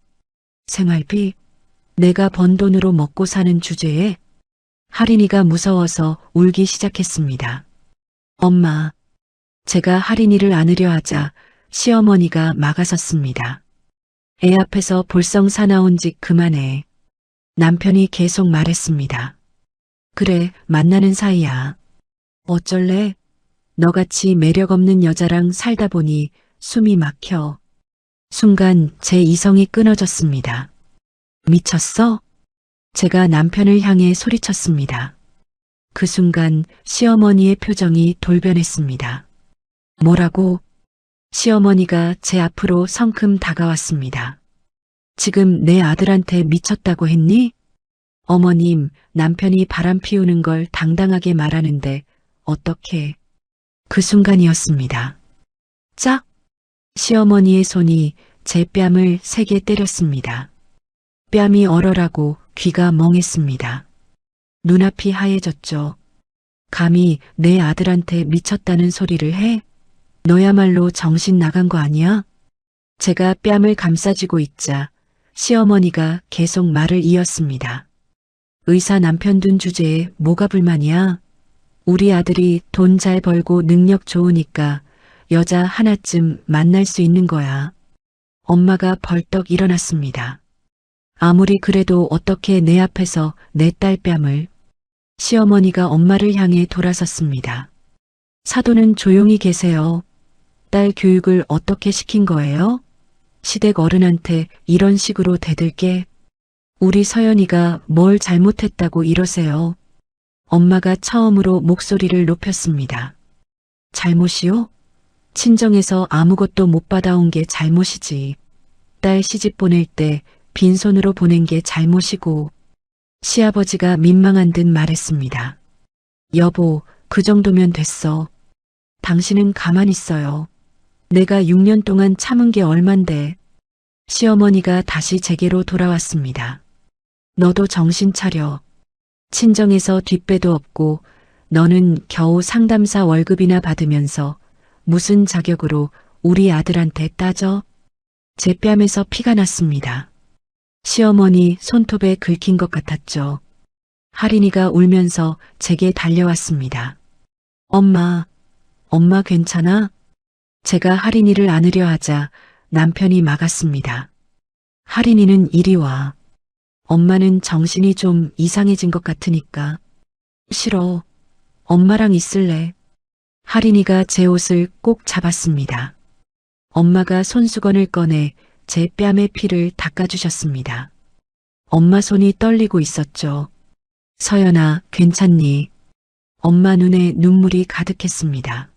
생활비? 내가 번 돈으로 먹고 사는 주제에? 할인이가 무서워서 울기 시작했습니다. 엄마, 제가 할인이를 안으려 하자 시어머니가 막아섰습니다. 애 앞에서 볼성 사나운 짓 그만해. 남편이 계속 말했습니다. 그래, 만나는 사이야. 어쩔래? 너같이 매력 없는 여자랑 살다 보니 숨이 막혀. 순간 제 이성이 끊어졌습니다. 미쳤어? 제가 남편을 향해 소리쳤습니다. 그 순간 시어머니의 표정이 돌변했습니다. 뭐라고? 시어머니가 제 앞으로 성큼 다가왔습니다. 지금 내 아들한테 미쳤다고 했니? 어머님, 남편이 바람 피우는 걸 당당하게 말하는데 어떻게? 그 순간이었습니다. 짝! 시어머니의 손이 제 뺨을 세게 때렸습니다. 뺨이 얼얼하고 귀가 멍했습니다. 눈앞이 하얘졌죠. 감히 내 아들한테 미쳤다는 소리를 해? 너야말로 정신 나간 거 아니야? 제가 뺨을 감싸쥐고 있자 시어머니가 계속 말을 이었습니다. 의사 남편 둔 주제에 뭐가 불만이야? 우리 아들이 돈 잘 벌고 능력 좋으니까 여자 하나쯤 만날 수 있는 거야. 엄마가 벌떡 일어났습니다. 아무리 그래도 어떻게 내 앞에서 내 딸 뺨을. 시어머니가 엄마를 향해 돌아섰습니다. 사돈은 조용히 계세요. 딸 교육을 어떻게 시킨 거예요? 시댁 어른한테 이런 식으로 대들게. 우리 서연이가 뭘 잘못했다고 이러세요. 엄마가 처음으로 목소리를 높였습니다. 잘못이요? 친정에서 아무것도 못 받아온 게 잘못이지. 딸 시집 보낼 때 빈손으로 보낸 게 잘못이고. 시아버지가 민망한 듯 말했습니다. 여보, 그 정도면 됐어. 당신은 가만히 있어요. 내가 6년 동안 참은 게 얼만데. 시어머니가 다시 제게로 돌아왔습니다. 너도 정신 차려. 친정에서 뒷배도 없고 너는 겨우 상담사 월급이나 받으면서 무슨 자격으로 우리 아들한테 따져? 제 뺨에서 피가 났습니다. 시어머니 손톱에 긁힌 것 같았죠. 할인이가 울면서 제게 달려왔습니다. 엄마 괜찮아? 제가 할인이를 안으려 하자 남편이 막았습니다. 할인이는 이리 와. 엄마는 정신이 좀 이상해진 것 같으니까. 싫어. 엄마랑 있을래. 할인이가 제 옷을 꼭 잡았습니다. 엄마가 손수건을 꺼내 제 뺨의 피를 닦아주셨습니다. 엄마 손이 떨리고 있었죠. 서연아, 괜찮니? 엄마 눈에 눈물이 가득했습니다.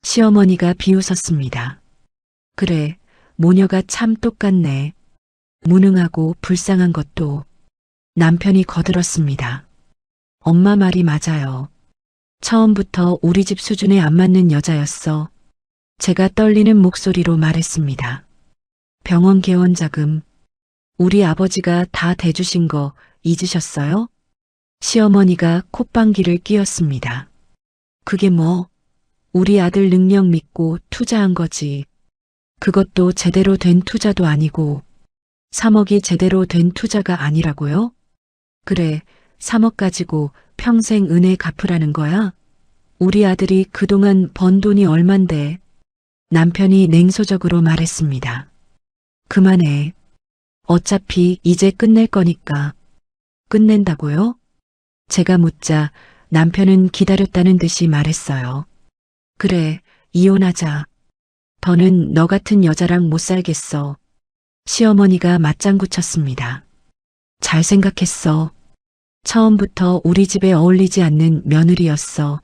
시어머니가 비웃었습니다. 그래, 모녀가 참 똑같네. 무능하고 불쌍한 것도. 남편이 거들었습니다. 엄마 말이 맞아요. 처음부터 우리 집 수준에 안 맞는 여자였어. 제가 떨리는 목소리로 말했습니다. 병원 개원 자금, 우리 아버지가 다 대주신 거 잊으셨어요? 시어머니가 콧방귀를 뀌었습니다. 그게 뭐? 우리 아들 능력 믿고 투자한 거지. 그것도 제대로 된 투자도 아니고 3억이 제대로 된 투자가 아니라고요? 그래, 3억 가지고 평생 은혜 갚으라는 거야? 우리 아들이 그동안 번 돈이 얼만데. 남편이 냉소적으로 말했습니다. 그만해. 어차피 이제 끝낼 거니까. 끝낸다고요? 제가 묻자 남편은 기다렸다는 듯이 말했어요. 그래, 이혼하자. 더는 너 같은 여자랑 못 살겠어. 시어머니가 맞장구 쳤습니다. 잘 생각했어. 처음부터 우리 집에 어울리지 않는 며느리였어.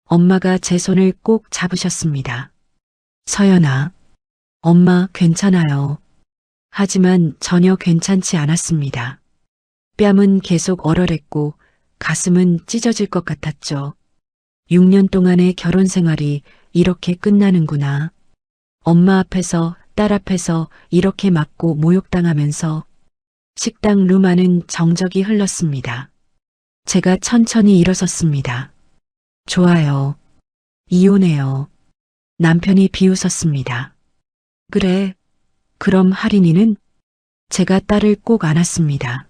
엄마가 제 손을 꼭 잡으셨습니다. 서연아, 엄마 괜찮아요. 하지만 전혀 괜찮지 않았습니다. 뺨은 계속 얼얼했고 가슴은 찢어질 것 같았죠. 6년 동안의 결혼 생활이 이렇게 끝나는구나. 엄마 앞에서, 딸 앞에서 이렇게 맞고 모욕당하면서 식당 룸 안은 정적이 흘렀습니다. 제가 천천히 일어섰습니다. 좋아요. 이혼해요. 남편이 비웃었습니다. 그래, 그럼 할인이는? 제가 딸을 꼭 안았습니다.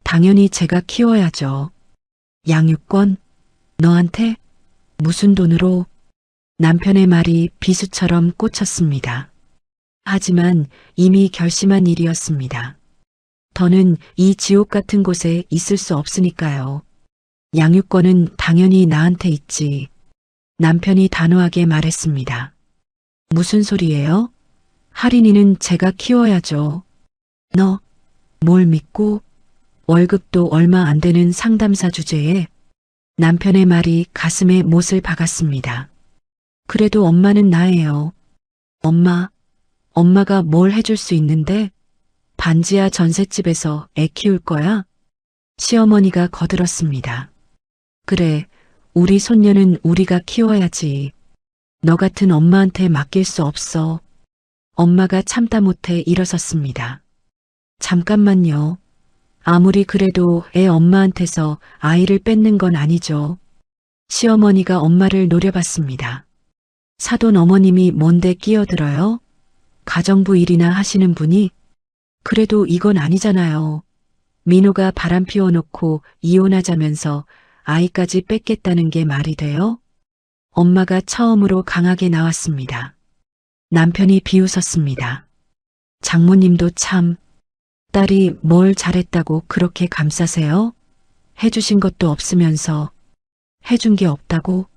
당연히 제가 키워야죠. 양육권? 너한테? 무슨 돈으로? 남편의 말이 비수처럼 꽂혔습니다. 하지만 이미 결심한 일이었습니다. 더는 이 지옥 같은 곳에 있을 수 없으니까요. 양육권은 당연히 나한테 있지. 남편이 단호하게 말했습니다. 무슨 소리예요? 할인이는 제가 키워야죠. 너, 뭘 믿고? 월급도 얼마 안 되는 상담사 주제에 남편의 말이 가슴에 못을 박았습니다. 그래도 엄마는 나예요. 엄마가 뭘 해줄 수 있는데? 반지하 전셋집에서 애 키울 거야? 시어머니가 거들었습니다. 그래, 우리 손녀는 우리가 키워야지. 너 같은 엄마한테 맡길 수 없어. 엄마가 참다 못해 일어섰습니다. 잠깐만요. 아무리 그래도 애 엄마한테서 아이를 뺏는 건 아니죠. 시어머니가 엄마를 노려봤습니다. 사돈 어머님이 뭔데 끼어들어요? 가정부 일이나 하시는 분이? 그래도 이건 아니잖아요. 민호가 바람 피워놓고 이혼하자면서 아이까지 뺏겠다는 게 말이 돼요? 엄마가 처음으로 강하게 나왔습니다. 남편이 비웃었습니다. 장모님도 참, 딸이 뭘 잘했다고 그렇게 감싸세요? 해주신 것도 없으면서. 해준 게 없다고?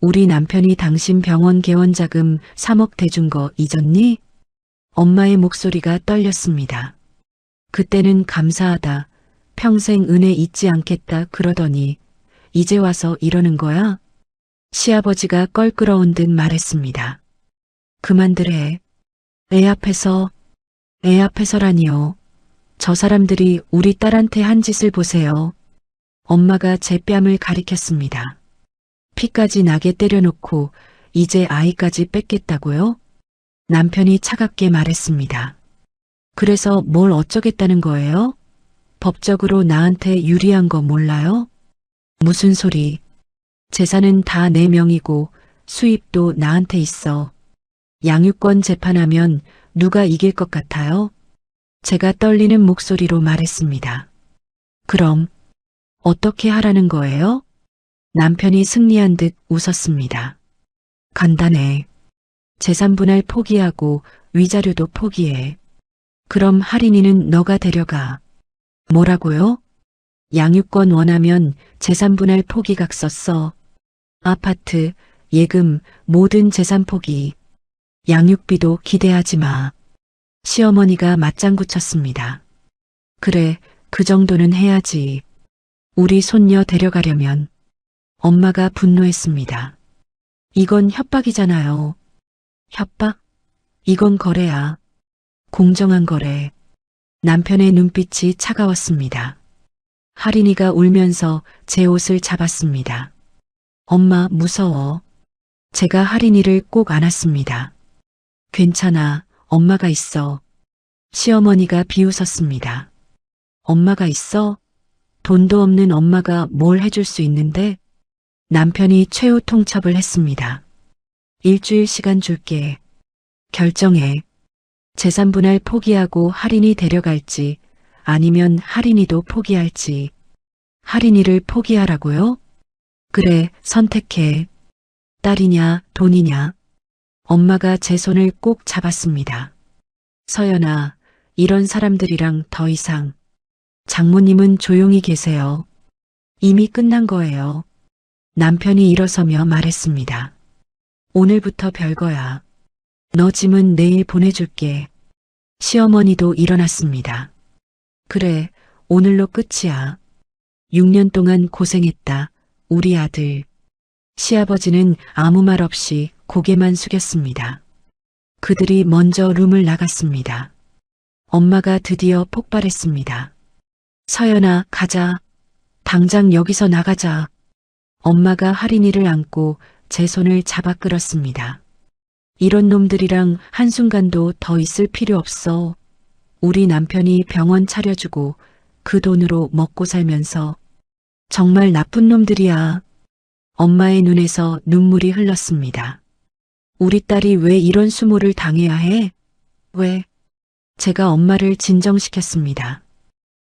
우리 남편이 당신 병원 개원 자금 3억 대준 거 잊었니? 엄마의 목소리가 떨렸습니다. 그때는 감사하다, 평생 은혜 잊지 않겠다 그러더니 이제 와서 이러는 거야? 시아버지가 껄끄러운 듯 말했습니다. 그만들 해. 애 앞에서라니요. 저 사람들이 우리 딸한테 한 짓을 보세요. 엄마가 제 뺨을 가리켰습니다. 피까지 나게 때려놓고 이제 아이까지 뺏겠다고요? 남편이 차갑게 말했습니다. 그래서 뭘 어쩌겠다는 거예요? 법적으로 나한테 유리한 거 몰라요? 무슨 소리. 재산은 다 내 명이고 수입도 나한테 있어. 양육권 재판하면 누가 이길 것 같아요? 제가 떨리는 목소리로 말했습니다. 그럼 어떻게 하라는 거예요? 남편이 승리한 듯 웃었습니다. 간단해. 재산 분할 포기하고 위자료도 포기해. 그럼 할인이는 너가 데려가. 뭐라고요? 양육권 원하면 재산 분할 포기각서 써. 아파트, 예금, 모든 재산 포기. 양육비도 기대하지 마. 시어머니가 맞장구 쳤습니다. 그래, 그 정도는 해야지. 우리 손녀 데려가려면. 엄마가 분노했습니다. 이건 협박이잖아요. 협박? 이건 거래야. 공정한 거래. 남편의 눈빛이 차가웠습니다. 할인이가 울면서 제 옷을 잡았습니다. 엄마, 무서워. 제가 할인이를 꼭 안았습니다. 괜찮아, 엄마가 있어. 시어머니가 비웃었습니다. 엄마가 있어? 돈도 없는 엄마가 뭘 해줄 수 있는데? 남편이 최후 통첩을 했습니다. 일주일 시간 줄게. 결정해. 재산 분할 포기하고 할인이 데려갈지 아니면 할인이도 포기할지. 할인이를 포기하라고요? 그래, 선택해. 딸이냐, 돈이냐. 엄마가 제 손을 꼭 잡았습니다. 서연아, 이런 사람들이랑 더 이상. 장모님은 조용히 계세요. 이미 끝난 거예요. 남편이 일어서며 말했습니다. 오늘부터 별거야. 너 짐은 내일 보내줄게. 시어머니도 일어났습니다. 그래, 오늘로 끝이야. 6년 동안 고생했다, 우리 아들. 시아버지는 아무 말 없이 고개만 숙였습니다. 그들이 먼저 룸을 나갔습니다. 엄마가 드디어 폭발했습니다. 서연아, 가자. 당장 여기서 나가자. 엄마가 할인이를 안고 제 손을 잡아 끌었습니다. 이런 놈들이랑 한순간도 더 있을 필요 없어. 우리 남편이 병원 차려주고 그 돈으로 먹고 살면서 정말 나쁜 놈들이야. 엄마의 눈에서 눈물이 흘렀습니다. 우리 딸이 왜 이런 수모를 당해야 해? 왜? 제가 엄마를 진정시켰습니다.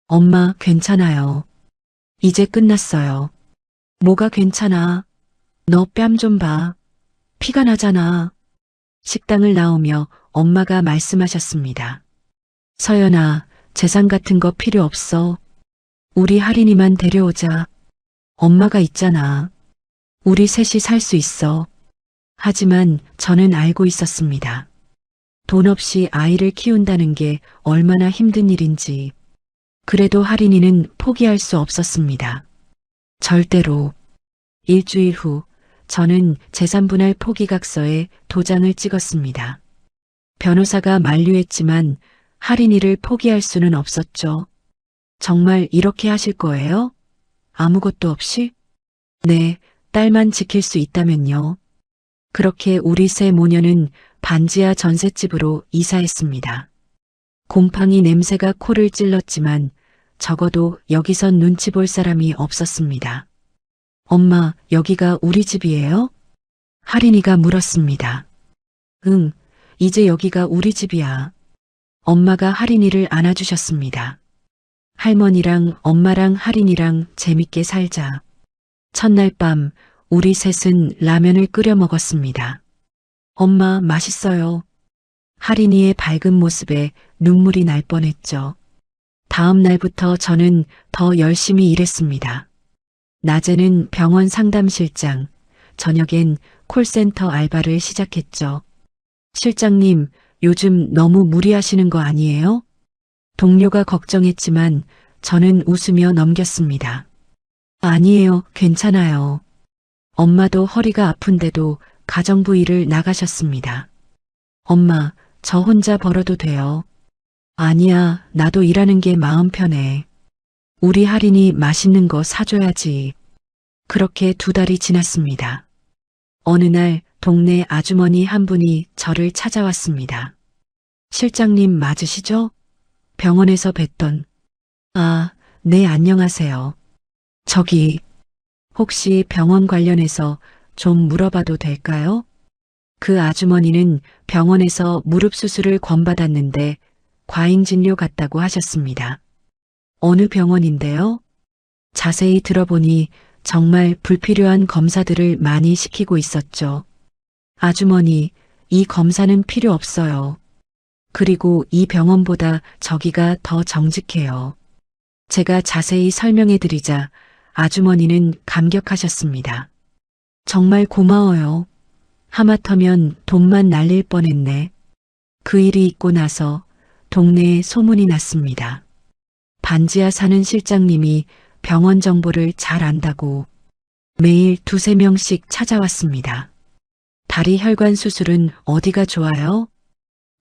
엄마, 괜찮아요. 이제 끝났어요. 뭐가 괜찮아? 너 뺨 좀 봐. 피가 나잖아. 식당을 나오며 엄마가 말씀하셨습니다. 서연아, 재산 같은 거 필요 없어. 우리 할인이만 데려오자. 엄마가 있잖아. 우리 셋이 살 수 있어. 하지만 저는 알고 있었습니다. 돈 없이 아이를 키운다는 게 얼마나 힘든 일인지. 그래도 할인이는 포기할 수 없었습니다. 절대로. 일주일 후 저는 재산분할 포기각서에 도장을 찍었습니다. 변호사가 만류했지만 할인이를 포기할 수는 없었죠. 정말 이렇게 하실 거예요? 아무것도 없이? 네, 딸만 지킬 수 있다면요. 그렇게 우리 세 모녀는 반지하 전셋집으로 이사했습니다. 곰팡이 냄새가 코를 찔렀지만 적어도 여기선 눈치 볼 사람이 없었습니다. 엄마, 여기가 우리 집이에요? 할인이가 물었습니다. 응, 이제 여기가 우리 집이야. 엄마가 할인이를 안아주셨습니다. 할머니랑 엄마랑 할인이랑 재밌게 살자. 첫날 밤 우리 셋은 라면을 끓여 먹었습니다. 엄마, 맛있어요. 할인이의 밝은 모습에 눈물이 날 뻔했죠. 다음 날부터 저는 더 열심히 일했습니다. 낮에는 병원 상담실장, 저녁엔 콜센터 알바를 시작했죠. 실장님, 요즘 너무 무리하시는 거 아니에요? 동료가 걱정했지만 저는 웃으며 넘겼습니다. 아니에요, 괜찮아요. 엄마도 허리가 아픈데도 가정부 일을 나가셨습니다. 엄마, 저 혼자 벌어도 돼요. 아니야, 나도 일하는 게 마음 편해. 우리 할인이 맛있는 거 사줘야지. 그렇게 2달이 지났습니다. 어느 날 동네 아주머니 한 분이 저를 찾아왔습니다. 실장님 맞으시죠? 병원에서 뵀던. 아, 네, 안녕하세요. 저기, 혹시 병원 관련해서 좀 물어봐도 될까요? 그 아주머니는 병원에서 무릎 수술을 권받았는데 과잉 진료 같다고 하셨습니다. 어느 병원인데요? 자세히 들어보니 정말 불필요한 검사들을 많이 시키고 있었죠. 아주머니, 이 검사는 필요 없어요. 그리고 이 병원보다 저기가 더 정직해요. 제가 자세히 설명해 드리자 아주머니는 감격하셨습니다. 정말 고마워요. 하마터면 돈만 날릴 뻔했네. 그 일이 있고 나서 동네에 소문이 났습니다. 반지하 사는 실장님이 병원 정보를 잘 안다고 매일 2~3명씩 찾아왔습니다. 다리 혈관 수술은 어디가 좋아요?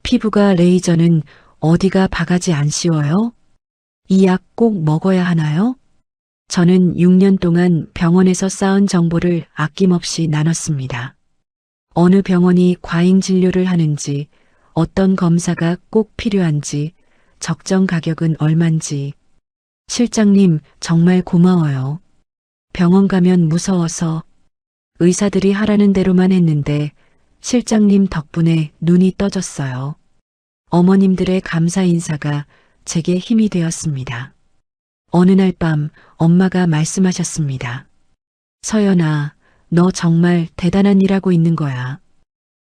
피부가 레이저는 어디가 바가지 안 씌워요? 이 약 꼭 먹어야 하나요? 저는 6년 동안 병원에서 쌓은 정보를 아낌없이 나눴습니다. 어느 병원이 과잉 진료를 하는지, 어떤 검사가 꼭 필요한지, 적정 가격은 얼만지. 실장님, 정말 고마워요. 병원 가면 무서워서 의사들이 하라는 대로만 했는데 실장님 덕분에 눈이 떠졌어요. 어머님들의 감사 인사가 제게 힘이 되었습니다. 어느 날 밤 엄마가 말씀하셨습니다. 서연아, 너 정말 대단한 일 하고 있는 거야.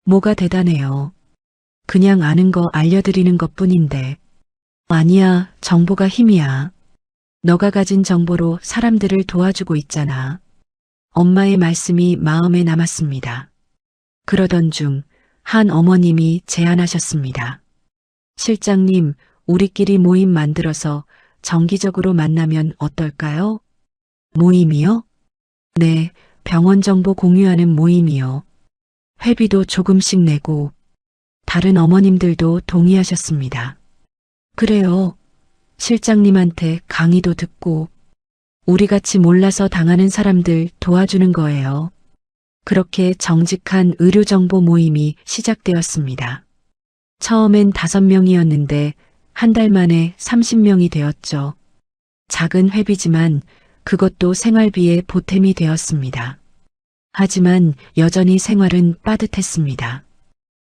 뭐가 대단해요? 그냥 아는 거 알려드리는 것뿐인데. 아니야, 정보가 힘이야. 너가 가진 정보로 사람들을 도와주고 있잖아. 엄마의 말씀이 마음에 남았습니다. 그러던 중 한 어머님이 제안하셨습니다. 실장님, 우리끼리 모임 만들어서 정기적으로 만나면 어떨까요? 모임이요? 네, 병원 정보 공유하는 모임이요. 회비도 조금씩 내고. 다른 어머님들도 동의하셨습니다. 그래요. 실장님한테 강의도 듣고 우리같이 몰라서 당하는 사람들 도와주는 거예요. 그렇게 정직한 의료정보 모임이 시작되었습니다. 처음엔 5명이었는데 한 달 만에 30명이 되었죠. 작은 회비지만 그것도 생활비에 보탬이 되었습니다. 하지만 여전히 생활은 빠듯했습니다.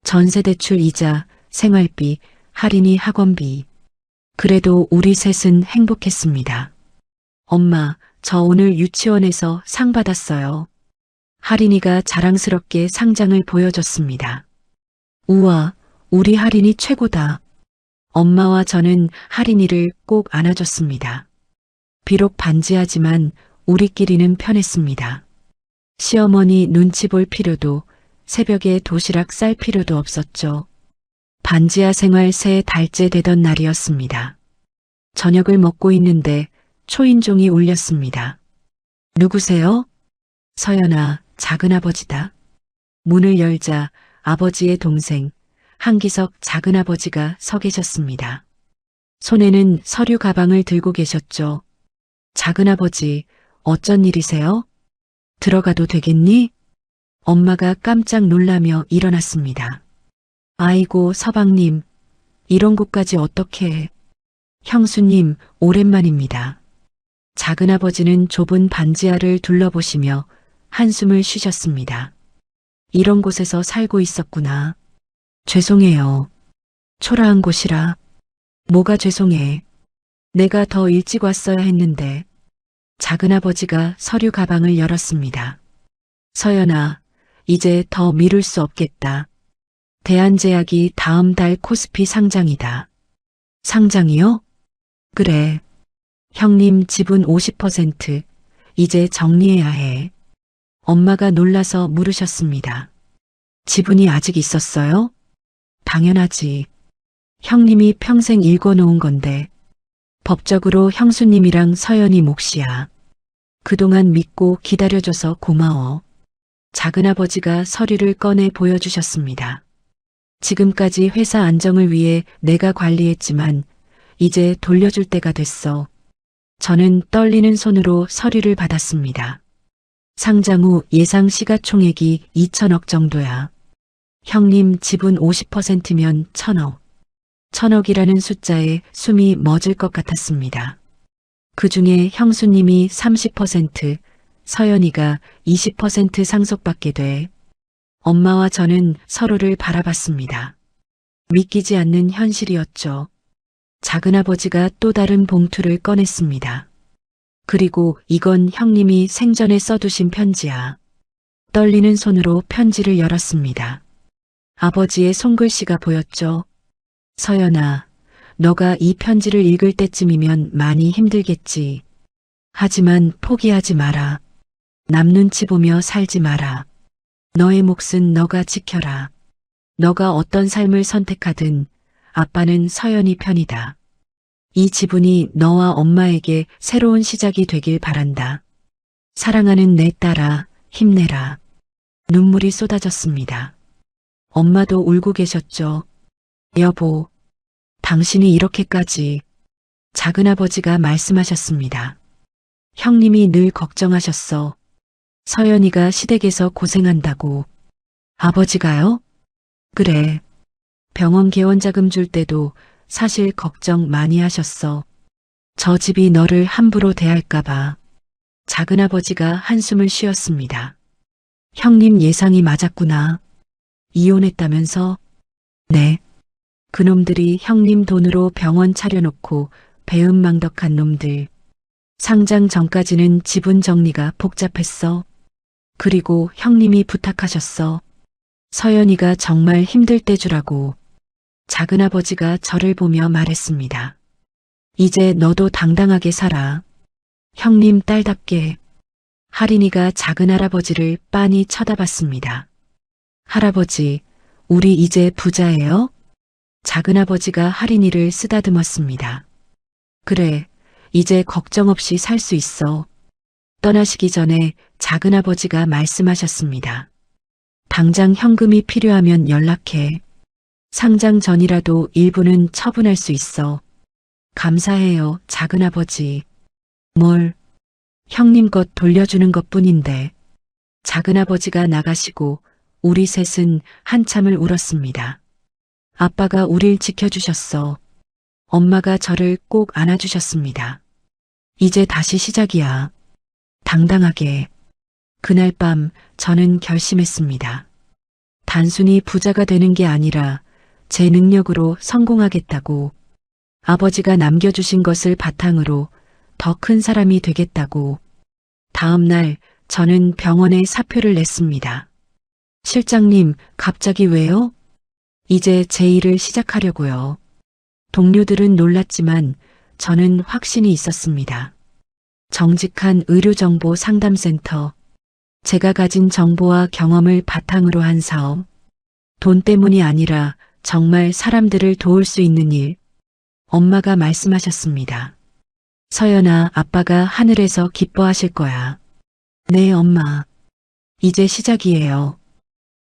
전세대출 이자, 생활비, 할인이 학원비. 그래도 우리 셋은 행복했습니다. 엄마, 저 오늘 유치원에서 상 받았어요. 할인이가 자랑스럽게 상장을 보여줬습니다. 우와, 우리 할인이 최고다. 엄마와 저는 할인이를 꼭 안아줬습니다. 비록 반지하지만 우리끼리는 편했습니다. 시어머니 눈치 볼 필요도, 새벽에 도시락 쌀 필요도 없었죠. 반지하 생활 3달째 되던 날이었습니다. 저녁을 먹고 있는데 초인종이 울렸습니다. 누구세요? 서연아, 작은아버지다. 문을 열자 아버지의 동생, 한기석 작은아버지가 서 계셨습니다. 손에는 서류 가방을 들고 계셨죠. 작은아버지, 어쩐 일이세요? 들어가도 되겠니? 엄마가 깜짝 놀라며 일어났습니다. 아이고, 서방님, 이런 곳까지 어떻게 해. 형수님, 오랜만입니다. 작은아버지는 좁은 반지하를 둘러보시며 한숨을 쉬셨습니다. 이런 곳에서 살고 있었구나. 죄송해요. 초라한 곳이라. 뭐가 죄송해. 내가 더 일찍 왔어야 했는데. 작은아버지가 서류 가방을 열었습니다. 서연아, 이제 더 미룰 수 없겠다. 대한제약이 다음 달 코스피 상장이다. 상장이요? 그래. 형님 지분 50%, 이제 정리해야 해. 엄마가 놀라서 물으셨습니다. 지분이 아직 있었어요? 당연하지. 형님이 평생 읽어놓은 건데. 법적으로 형수님이랑 서연이 몫이야. 그동안 믿고 기다려줘서 고마워. 작은아버지가 서류를 꺼내 보여주셨습니다. 지금까지 회사 안정을 위해 내가 관리했지만 이제 돌려줄 때가 됐어. 저는 떨리는 손으로 서류를 받았습니다. 상장 후 예상 시가총액이 2천억 정도야. 형님 지분 50%면 1,000억. 1,000억이라는 숫자에 숨이 멎을 것 같았습니다. 그 중에 형수님이 30%, 서연이가 20% 상속받게 돼 엄마와 저는 서로를 바라봤습니다. 믿기지 않는 현실이었죠. 작은아버지가 또 다른 봉투를 꺼냈습니다. 그리고 이건 형님이 생전에 써두신 편지야. 떨리는 손으로 편지를 열었습니다. 아버지의 손글씨가 보였죠. 서연아, 너가 이 편지를 읽을 때쯤이면 많이 힘들겠지. 하지만 포기하지 마라. 남 눈치 보며 살지 마라. 너의 몫은 너가 지켜라. 너가 어떤 삶을 선택하든 아빠는 서연이 편이다. 이 지분이 너와 엄마에게 새로운 시작이 되길 바란다. 사랑하는 내 딸아, 힘내라. 눈물이 쏟아졌습니다. 엄마도 울고 계셨죠. 여보, 당신이 이렇게까지. 작은아버지가 말씀하셨습니다. 형님이 늘 걱정하셨어. 서연이가 시댁에서 고생한다고. 아버지가요? 그래. 병원 개원자금 줄 때도 사실 걱정 많이 하셨어. 저 집이 너를 함부로 대할까봐. 작은아버지가 한숨을 쉬었습니다. 형님 예상이 맞았구나. 이혼했다면서? 네. 그놈들이 형님 돈으로 병원 차려놓고 배은망덕한 놈들. 상장 전까지는 지분 정리가 복잡했어. 그리고 형님이 부탁하셨어. 서연이가 정말 힘들 때 주라고. 작은아버지가 저를 보며 말했습니다. 이제 너도 당당하게 살아. 형님 딸답게. 할인이가 작은할아버지를 빤히 쳐다봤습니다. 할아버지, 우리 이제 부자예요? 작은아버지가 할인이를 쓰다듬었습니다. 그래, 이제 걱정 없이 살 수 있어. 떠나시기 전에 작은아버지가 말씀하셨습니다. 당장 현금이 필요하면 연락해. 상장 전이라도 일부는 처분할 수 있어. 감사해요, 작은아버지. 뭘? 형님 것 돌려주는 것뿐인데. 작은아버지가 나가시고 우리 셋은 한참을 울었습니다. 아빠가 우릴 지켜주셨어. 엄마가 저를 꼭 안아주셨습니다. 이제 다시 시작이야. 당당하게. 그날 밤 저는 결심했습니다. 단순히 부자가 되는 게 아니라 제 능력으로 성공하겠다고. 아버지가 남겨주신 것을 바탕으로 더 큰 사람이 되겠다고. 다음 날 저는 병원에 사표를 냈습니다. 실장님, 갑자기 왜요? 이제 제 일을 시작하려고요. 동료들은 놀랐지만 저는 확신이 있었습니다. 정직한 의료정보 상담센터. 제가 가진 정보와 경험을 바탕으로 한 사업. 돈 때문이 아니라 정말 사람들을 도울 수 있는 일. 엄마가 말씀하셨습니다. 서연아, 아빠가 하늘에서 기뻐하실 거야. 네, 엄마. 이제 시작이에요.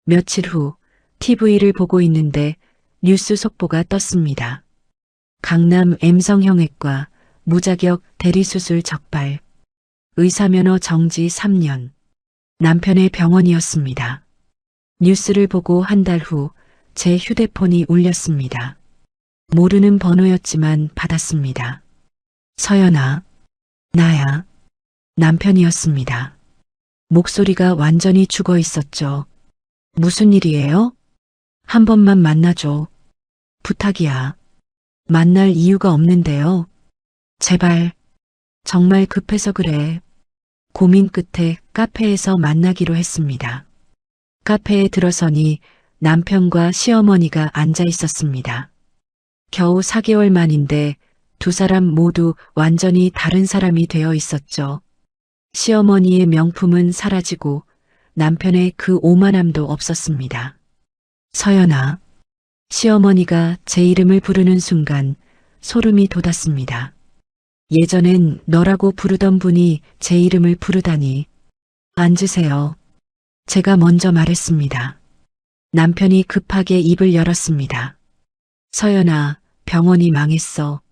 며칠 후 TV를 보고 있는데 뉴스 속보가 떴습니다. 강남 M성형외과 무자격 대리수술 적발. 의사면허 정지 3년. 남편의 병원이었습니다. 뉴스를 보고 한 달 후 제 휴대폰이 울렸습니다. 모르는 번호였지만 받았습니다. 서연아, 나야. 남편이었습니다. 목소리가 완전히 죽어 있었죠. 무슨 일이에요? 한 번만 만나줘. 부탁이야. 만날 이유가 없는데요. 제발. 정말 급해서 그래. 고민 끝에 카페에서 만나기로 했습니다. 카페에 들어서니 남편과 시어머니가 앉아 있었습니다. 겨우 4개월 만인데 두 사람 모두 완전히 다른 사람이 되어 있었죠. 시어머니의 명품은 사라지고 남편의 그 오만함도 없었습니다. 서연아. 시어머니가 제 이름을 부르는 순간 소름이 돋았습니다. 예전엔 너라고 부르던 분이 제 이름을 부르다니. 앉으세요. 제가 먼저 말했습니다. 남편이 급하게 입을 열었습니다. 서연아, 병원이 망했어.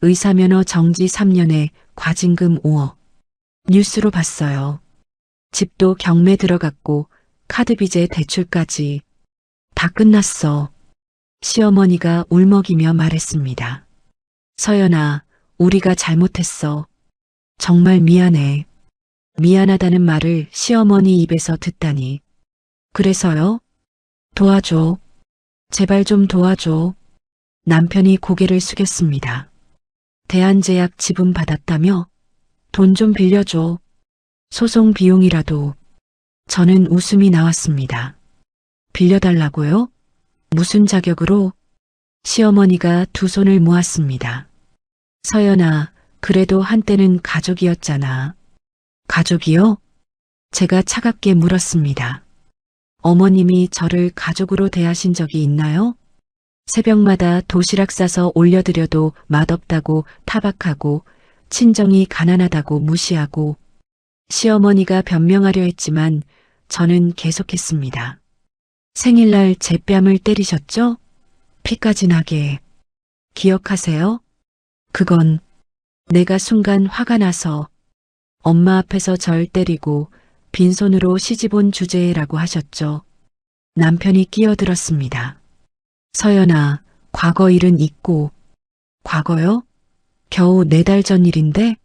의사면허 정지 3년에 과징금 5억. 뉴스로 봤어요. 집도 경매 들어갔고 카드빚에 대출까지. 다 끝났어. 시어머니가 울먹이며 말했습니다. 서연아, 우리가 잘못했어. 정말 미안해. 미안하다는 말을 시어머니 입에서 듣다니. 그래서요? 도와줘. 제발 좀 도와줘. 남편이 고개를 숙였습니다. 대한제약 지분 받았다며? 돈 좀 빌려줘. 소송 비용이라도. 저는 웃음이 나왔습니다. 빌려달라고요? 무슨 자격으로? 시어머니가 두 손을 모았습니다. 서연아, 그래도 한때는 가족이었잖아. 가족이요? 제가 차갑게 물었습니다. 어머님이 저를 가족으로 대하신 적이 있나요? 새벽마다 도시락 싸서 올려드려도 맛없다고 타박하고 친정이 가난하다고 무시하고 시어머니가 변명하려 했지만 저는 계속했습니다. 생일날 제 뺨을 때리셨죠? 피까지 나게. 기억하세요? 그건 내가 순간 화가 나서 엄마 앞에서 절 때리고 빈손으로 시집 온 주제라고 하셨죠. 남편이 끼어들었습니다. 서연아, 과거 일은 잊고. 과거요? 겨우 4달 전 일인데?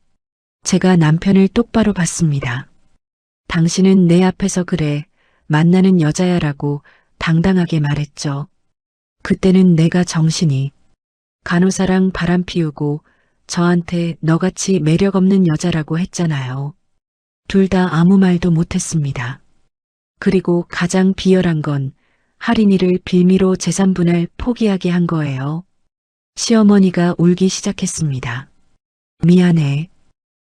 제가 남편을 똑바로 봤습니다. 당신은 내 앞에서 그래, 만나는 여자야라고 당당하게 말했죠. 그때는 내가 정신이 간호사랑 바람 피우고 저한테 너같이 매력 없는 여자라고 했잖아요. 둘 다 아무 말도 못했습니다. 그리고 가장 비열한 건 할인이를 빌미로 재산분할 포기하게 한 거예요. 시어머니가 울기 시작했습니다. 미안해.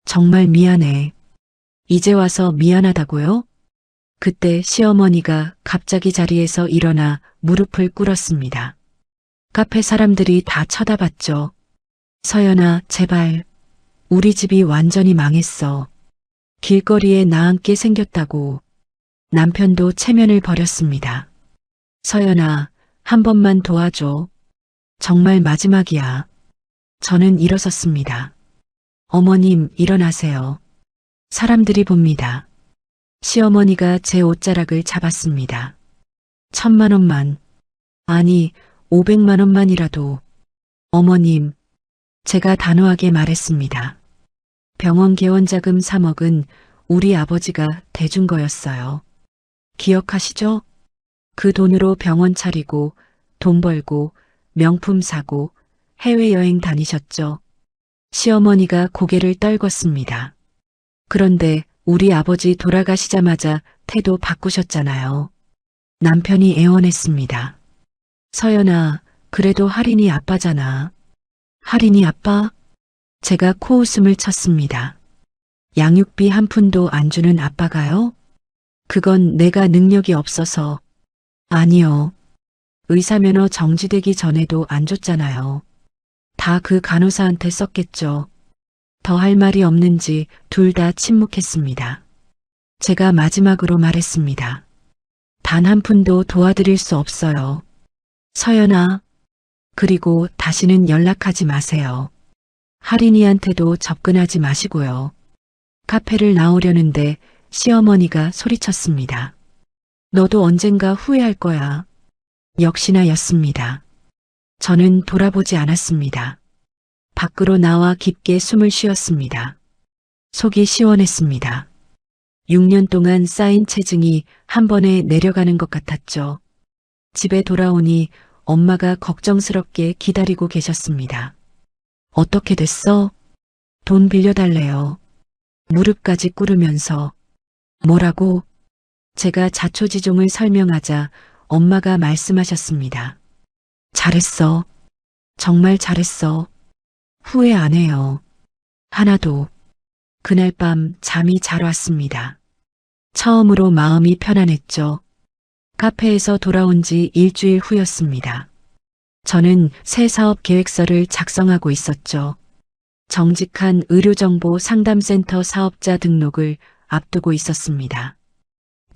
정말 미안해. 이제 와서 미안하다고요? 그때 시어머니가 갑자기 자리에서 일어나 무릎을 꿇었습니다. 카페 사람들이 다 쳐다봤죠. 서연아, 제발. 우리 집이 완전히 망했어. 길거리에 나앉게 생겼다고. 남편도 체면을 버렸습니다. 서연아, 한 번만 도와줘. 정말 마지막이야. 저는 일어섰습니다. 어머님, 일어나세요. 사람들이 봅니다. 시어머니가 제 옷자락을 잡았습니다. 1,000만 원만, 아니 500만 원만이라도. 어머님, 제가 단호하게 말했습니다. 병원 개원자금 3억은 우리 아버지가 대준 거였어요. 기억하시죠? 그 돈으로 병원 차리고 돈 벌고 명품 사고 해외여행 다니셨죠. 시어머니가 고개를 떨궜습니다. 그런데 우리 아버지 돌아가시자마자 태도 바꾸셨잖아요. 남편이 애원했습니다. 서연아, 그래도 할인이 아빠잖아. 할인이 아빠? 제가 코웃음을 쳤습니다. 양육비 한 푼도 안 주는 아빠가요? 그건 내가 능력이 없어서. 아니요. 의사면허 정지되기 전에도 안 줬잖아요. 다 그 간호사한테 썼겠죠. 더 할 말이 없는지 둘 다 침묵했습니다. 제가 마지막으로 말했습니다. 단 한 푼도 도와드릴 수 없어요. 서연아, 그리고 다시는 연락하지 마세요. 할인이한테도 접근하지 마시고요. 카페를 나오려는데 시어머니가 소리쳤습니다. 너도 언젠가 후회할 거야. 역시나 였습니다. 저는 돌아보지 않았습니다. 밖으로 나와 깊게 숨을 쉬었습니다. 속이 시원했습니다. 6년 동안 쌓인 체증이 한 번에 내려가는 것 같았죠. 집에 돌아오니 엄마가 걱정스럽게 기다리고 계셨습니다. 어떻게 됐어? 돈 빌려달래요. 무릎까지 꿇으면서. 뭐라고? 제가 자초지종을 설명하자 엄마가 말씀하셨습니다. 잘했어. 정말 잘했어. 후회 안 해요. 하나도. 그날 밤 잠이 잘 왔습니다. 처음으로 마음이 편안했죠. 카페에서 돌아온 지 일주일 후였습니다. 저는 새 사업 계획서를 작성하고 있었죠. 정직한 의료정보 상담센터 사업자 등록을 앞두고 있었습니다.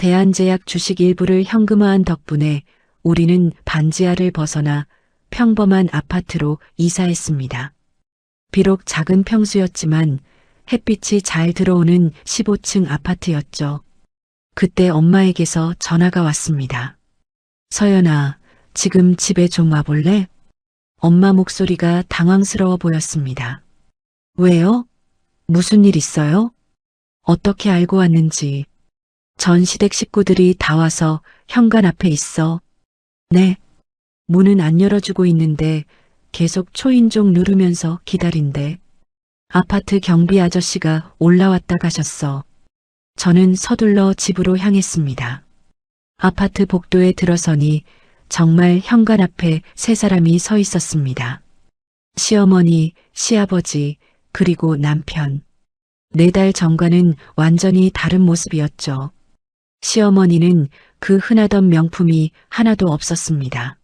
대한제약 주식 일부를 현금화한 덕분에 우리는 반지하를 벗어나 평범한 아파트로 이사했습니다. 비록 작은 평수였지만 햇빛이 잘 들어오는 15층 아파트였죠. 그때 엄마에게서 전화가 왔습니다. 서연아, 지금 집에 좀 와볼래? 엄마 목소리가 당황스러워 보였습니다. 왜요? 무슨 일 있어요? 어떻게 알고 왔는지. 전 시댁 식구들이 다 와서 현관 앞에 있어. 네. 문은 안 열어주고 있는데 계속 초인종 누르면서 기다린대. 아파트 경비 아저씨가 올라왔다 가셨어. 저는 서둘러 집으로 향했습니다. 아파트 복도에 들어서니 정말 현관 앞에 세 사람이 서 있었습니다. 시어머니, 시아버지, 그리고 남편. 4달 전과는 완전히 다른 모습이었죠. 시어머니는 그 흔하던 명품이 하나도 없었습니다.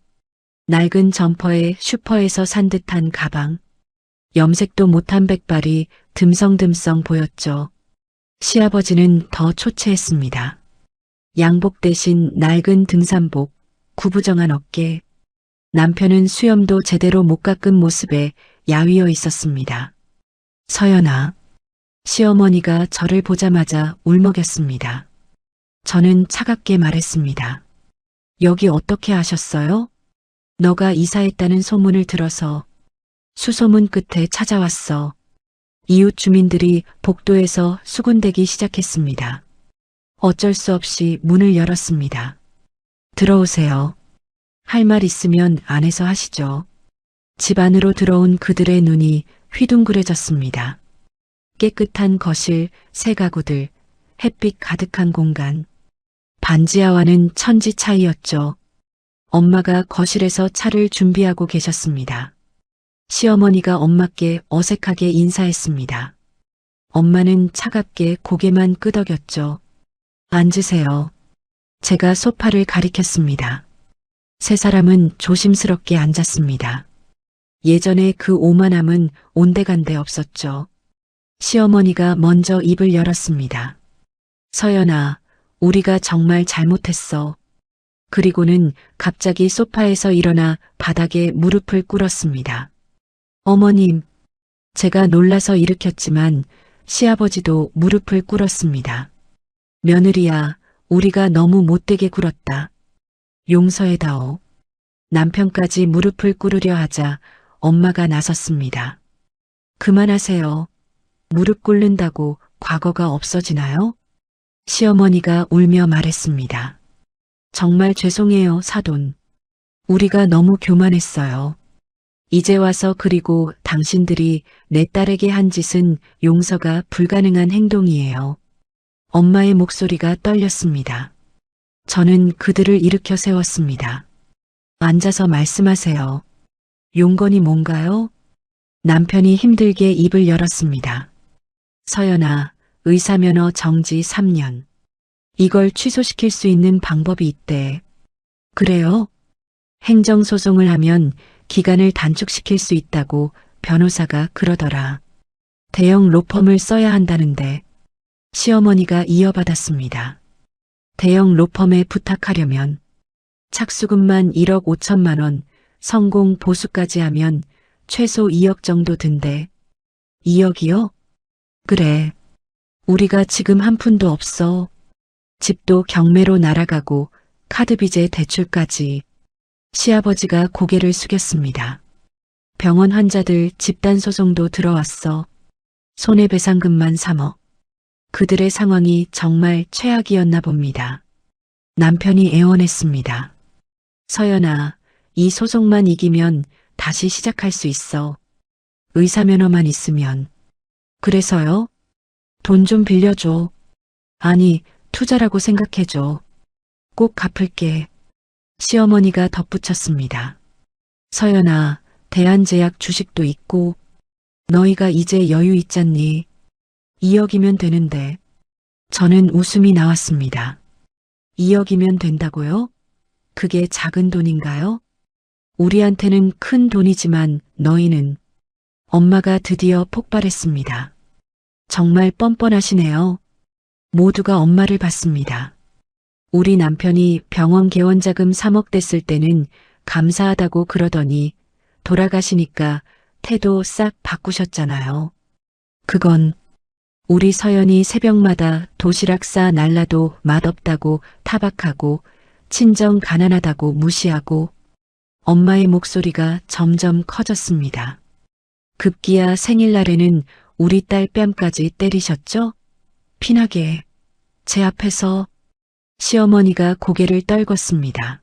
낡은 점퍼에 슈퍼에서 산 듯한 가방. 염색도 못한 백발이 듬성듬성 보였죠. 시아버지는 더 초췌했습니다. 양복 대신 낡은 등산복, 구부정한 어깨. 남편은 수염도 제대로 못 깎은 모습에 야위어 있었습니다. 서연아. 시어머니가 저를 보자마자 울먹였습니다. 저는 차갑게 말했습니다. 여기 어떻게 아셨어요? 너가 이사했다는 소문을 들어서 수소문 끝에 찾아왔어. 이웃 주민들이 복도에서 수군대기 시작했습니다. 어쩔 수 없이 문을 열었습니다. 들어오세요. 할 말 있으면 안에서 하시죠. 집 안으로 들어온 그들의 눈이 휘둥그레졌습니다. 깨끗한 거실, 새 가구들, 햇빛 가득한 공간. 반지하와는 천지 차이였죠. 엄마가 거실에서 차를 준비하고 계셨습니다. 시어머니가 엄마께 어색하게 인사했습니다. 엄마는 차갑게 고개만 끄덕였죠. 앉으세요. 제가 소파를 가리켰습니다. 세 사람은 조심스럽게 앉았습니다. 예전에 그 오만함은 온데간데 없었죠. 시어머니가 먼저 입을 열었습니다. 서연아, 우리가 정말 잘못했어. 그리고는 갑자기 소파에서 일어나 바닥에 무릎을 꿇었습니다. 어머님, 제가 놀라서 일으켰지만 시아버지도 무릎을 꿇었습니다. 며느리야, 우리가 너무 못되게 굴었다. 용서해다오. 남편까지 무릎을 꿇으려 하자 엄마가 나섰습니다. 그만하세요. 무릎 꿇는다고 과거가 없어지나요? 시어머니가 울며 말했습니다. 정말 죄송해요, 사돈. 우리가 너무 교만했어요. 이제 와서 그리고 당신들이 내 딸에게 한 짓은 용서가 불가능한 행동이에요. 엄마의 목소리가 떨렸습니다. 저는 그들을 일으켜 세웠습니다. 앉아서 말씀하세요. 용건이 뭔가요? 남편이 힘들게 입을 열었습니다. 서연아, 의사면허 정지 3년. 이걸 취소시킬 수 있는 방법이 있대. 그래요? 행정소송을 하면 기간을 단축시킬 수 있다고 변호사가 그러더라. 대형 로펌을 써야 한다는데. 시어머니가 이어받았습니다. 대형 로펌에 부탁하려면 착수금만 1억 5천만 원, 성공 보수까지 하면 최소 2억 정도 든대. 2억이요? 그래. 우리가 지금 한 푼도 없어. 집도 경매로 날아가고 카드빚에 대출까지. 시아버지가 고개를 숙였습니다. 병원 환자들 집단 소송도 들어왔어. 손해배상금만 3억. 그들의 상황이 정말 최악이었나 봅니다. 남편이 애원했습니다. 서연아, 이 소송만 이기면 다시 시작할 수 있어. 의사면허만 있으면. 그래서요? 돈 좀 빌려줘. 아니, 투자라고 생각해줘. 꼭 갚을게. 시어머니가 덧붙였습니다. 서연아, 대한제약 주식도 있고 너희가 이제 여유 있잖니. 2억이면 되는데. 저는 웃음이 나왔습니다. 2억이면 된다고요? 그게 작은 돈인가요? 우리한테는 큰 돈이지만 너희는. 엄마가 드디어 폭발했습니다. 정말 뻔뻔하시네요. 모두가 엄마를 봤습니다. 우리 남편이 병원 개원 자금 3억 댔을 때는 감사하다고 그러더니 돌아가시니까 태도 싹 바꾸셨잖아요. 그건 우리 서연이 새벽마다 도시락 싸 날라도 맛없다고 타박하고 친정 가난하다고 무시하고 엄마의 목소리가 점점 커졌습니다. 급기야 생일날에는 우리 딸 뺨까지 때리셨죠? 피나게 제 앞에서. 시어머니가 고개를 떨궜습니다.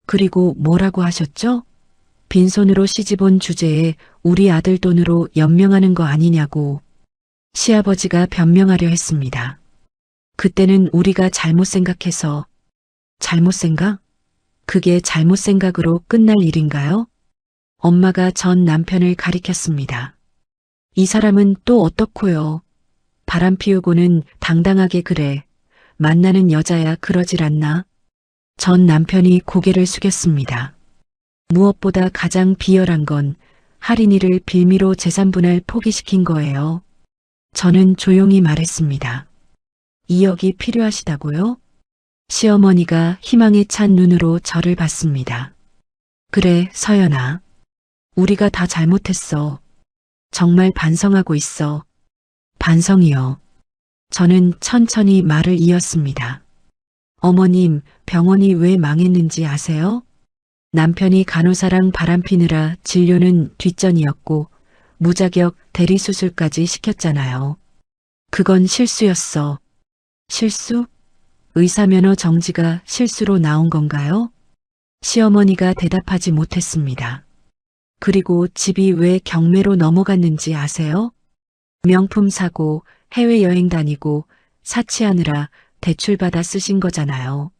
그리고 뭐라고 하셨죠? 빈손으로 시집온 주제에 우리 아들 돈으로 연명하는 거 아니냐고 시아버지가 변명하려 했습니다. 그때는 우리가 잘못 생각해서. 잘못 생각? 그게 잘못 생각으로 끝날 일인가요? 엄마가 전 남편을 가리켰습니다. 이 사람은 또 어떻고요? 바람 피우고는 당당하게 그래. 만나는 여자야 그러질 않나? 전 남편이 고개를 숙였습니다. 무엇보다 가장 비열한 건 할인이를 빌미로 재산분할 포기시킨 거예요. 저는 조용히 말했습니다. 2억이 필요하시다고요? 시어머니가 희망에 찬 눈으로 저를 봤습니다. 그래, 서연아. 우리가 다 잘못했어. 정말 반성하고 있어. 반성이요. 저는 천천히 말을 이었습니다. 어머님, 병원이 왜 망했는지 아세요? 남편이 간호사랑 바람피느라 진료는 뒷전이었고 무자격 대리수술까지 시켰잖아요. 그건 실수였어. 실수? 의사면허 정지가 실수로 나온 건가요? 시어머니가 대답하지 못했습니다. 그리고 집이 왜 경매로 넘어갔는지 아세요? 명품 사고, 해외여행 다니고 사치하느라 대출받아 쓰신 거잖아요.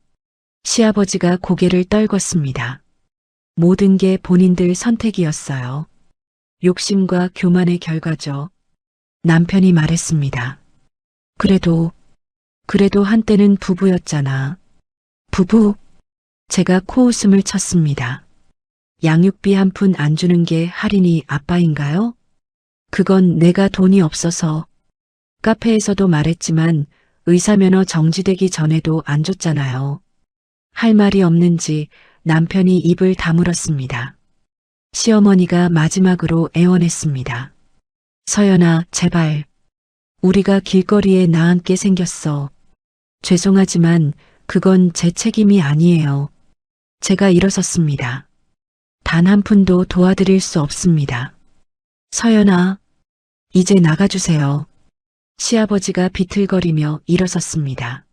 시아버지가 고개를 떨궜습니다. 모든 게 본인들 선택이었어요. 욕심과 교만의 결과죠. 남편이 말했습니다. 그래도 한때는 부부였잖아. 부부? 제가 코웃음을 쳤습니다. 양육비 한 푼 안 주는 게 할인이 아빠인가요? 그건 내가 돈이 없어서. 카페에서도 말했지만 의사면허 정지되기 전에도 안 줬잖아요. 할 말이 없는지 남편이 입을 다물었습니다. 시어머니가 마지막으로 애원했습니다. 서연아, 제발. 우리가 길거리에 나앉게 생겼어. 죄송하지만 그건 제 책임이 아니에요. 제가 일어섰습니다. 단 한 푼도 도와드릴 수 없습니다. 서연아, 이제 나가주세요. 시아버지가 비틀거리며 일어섰습니다.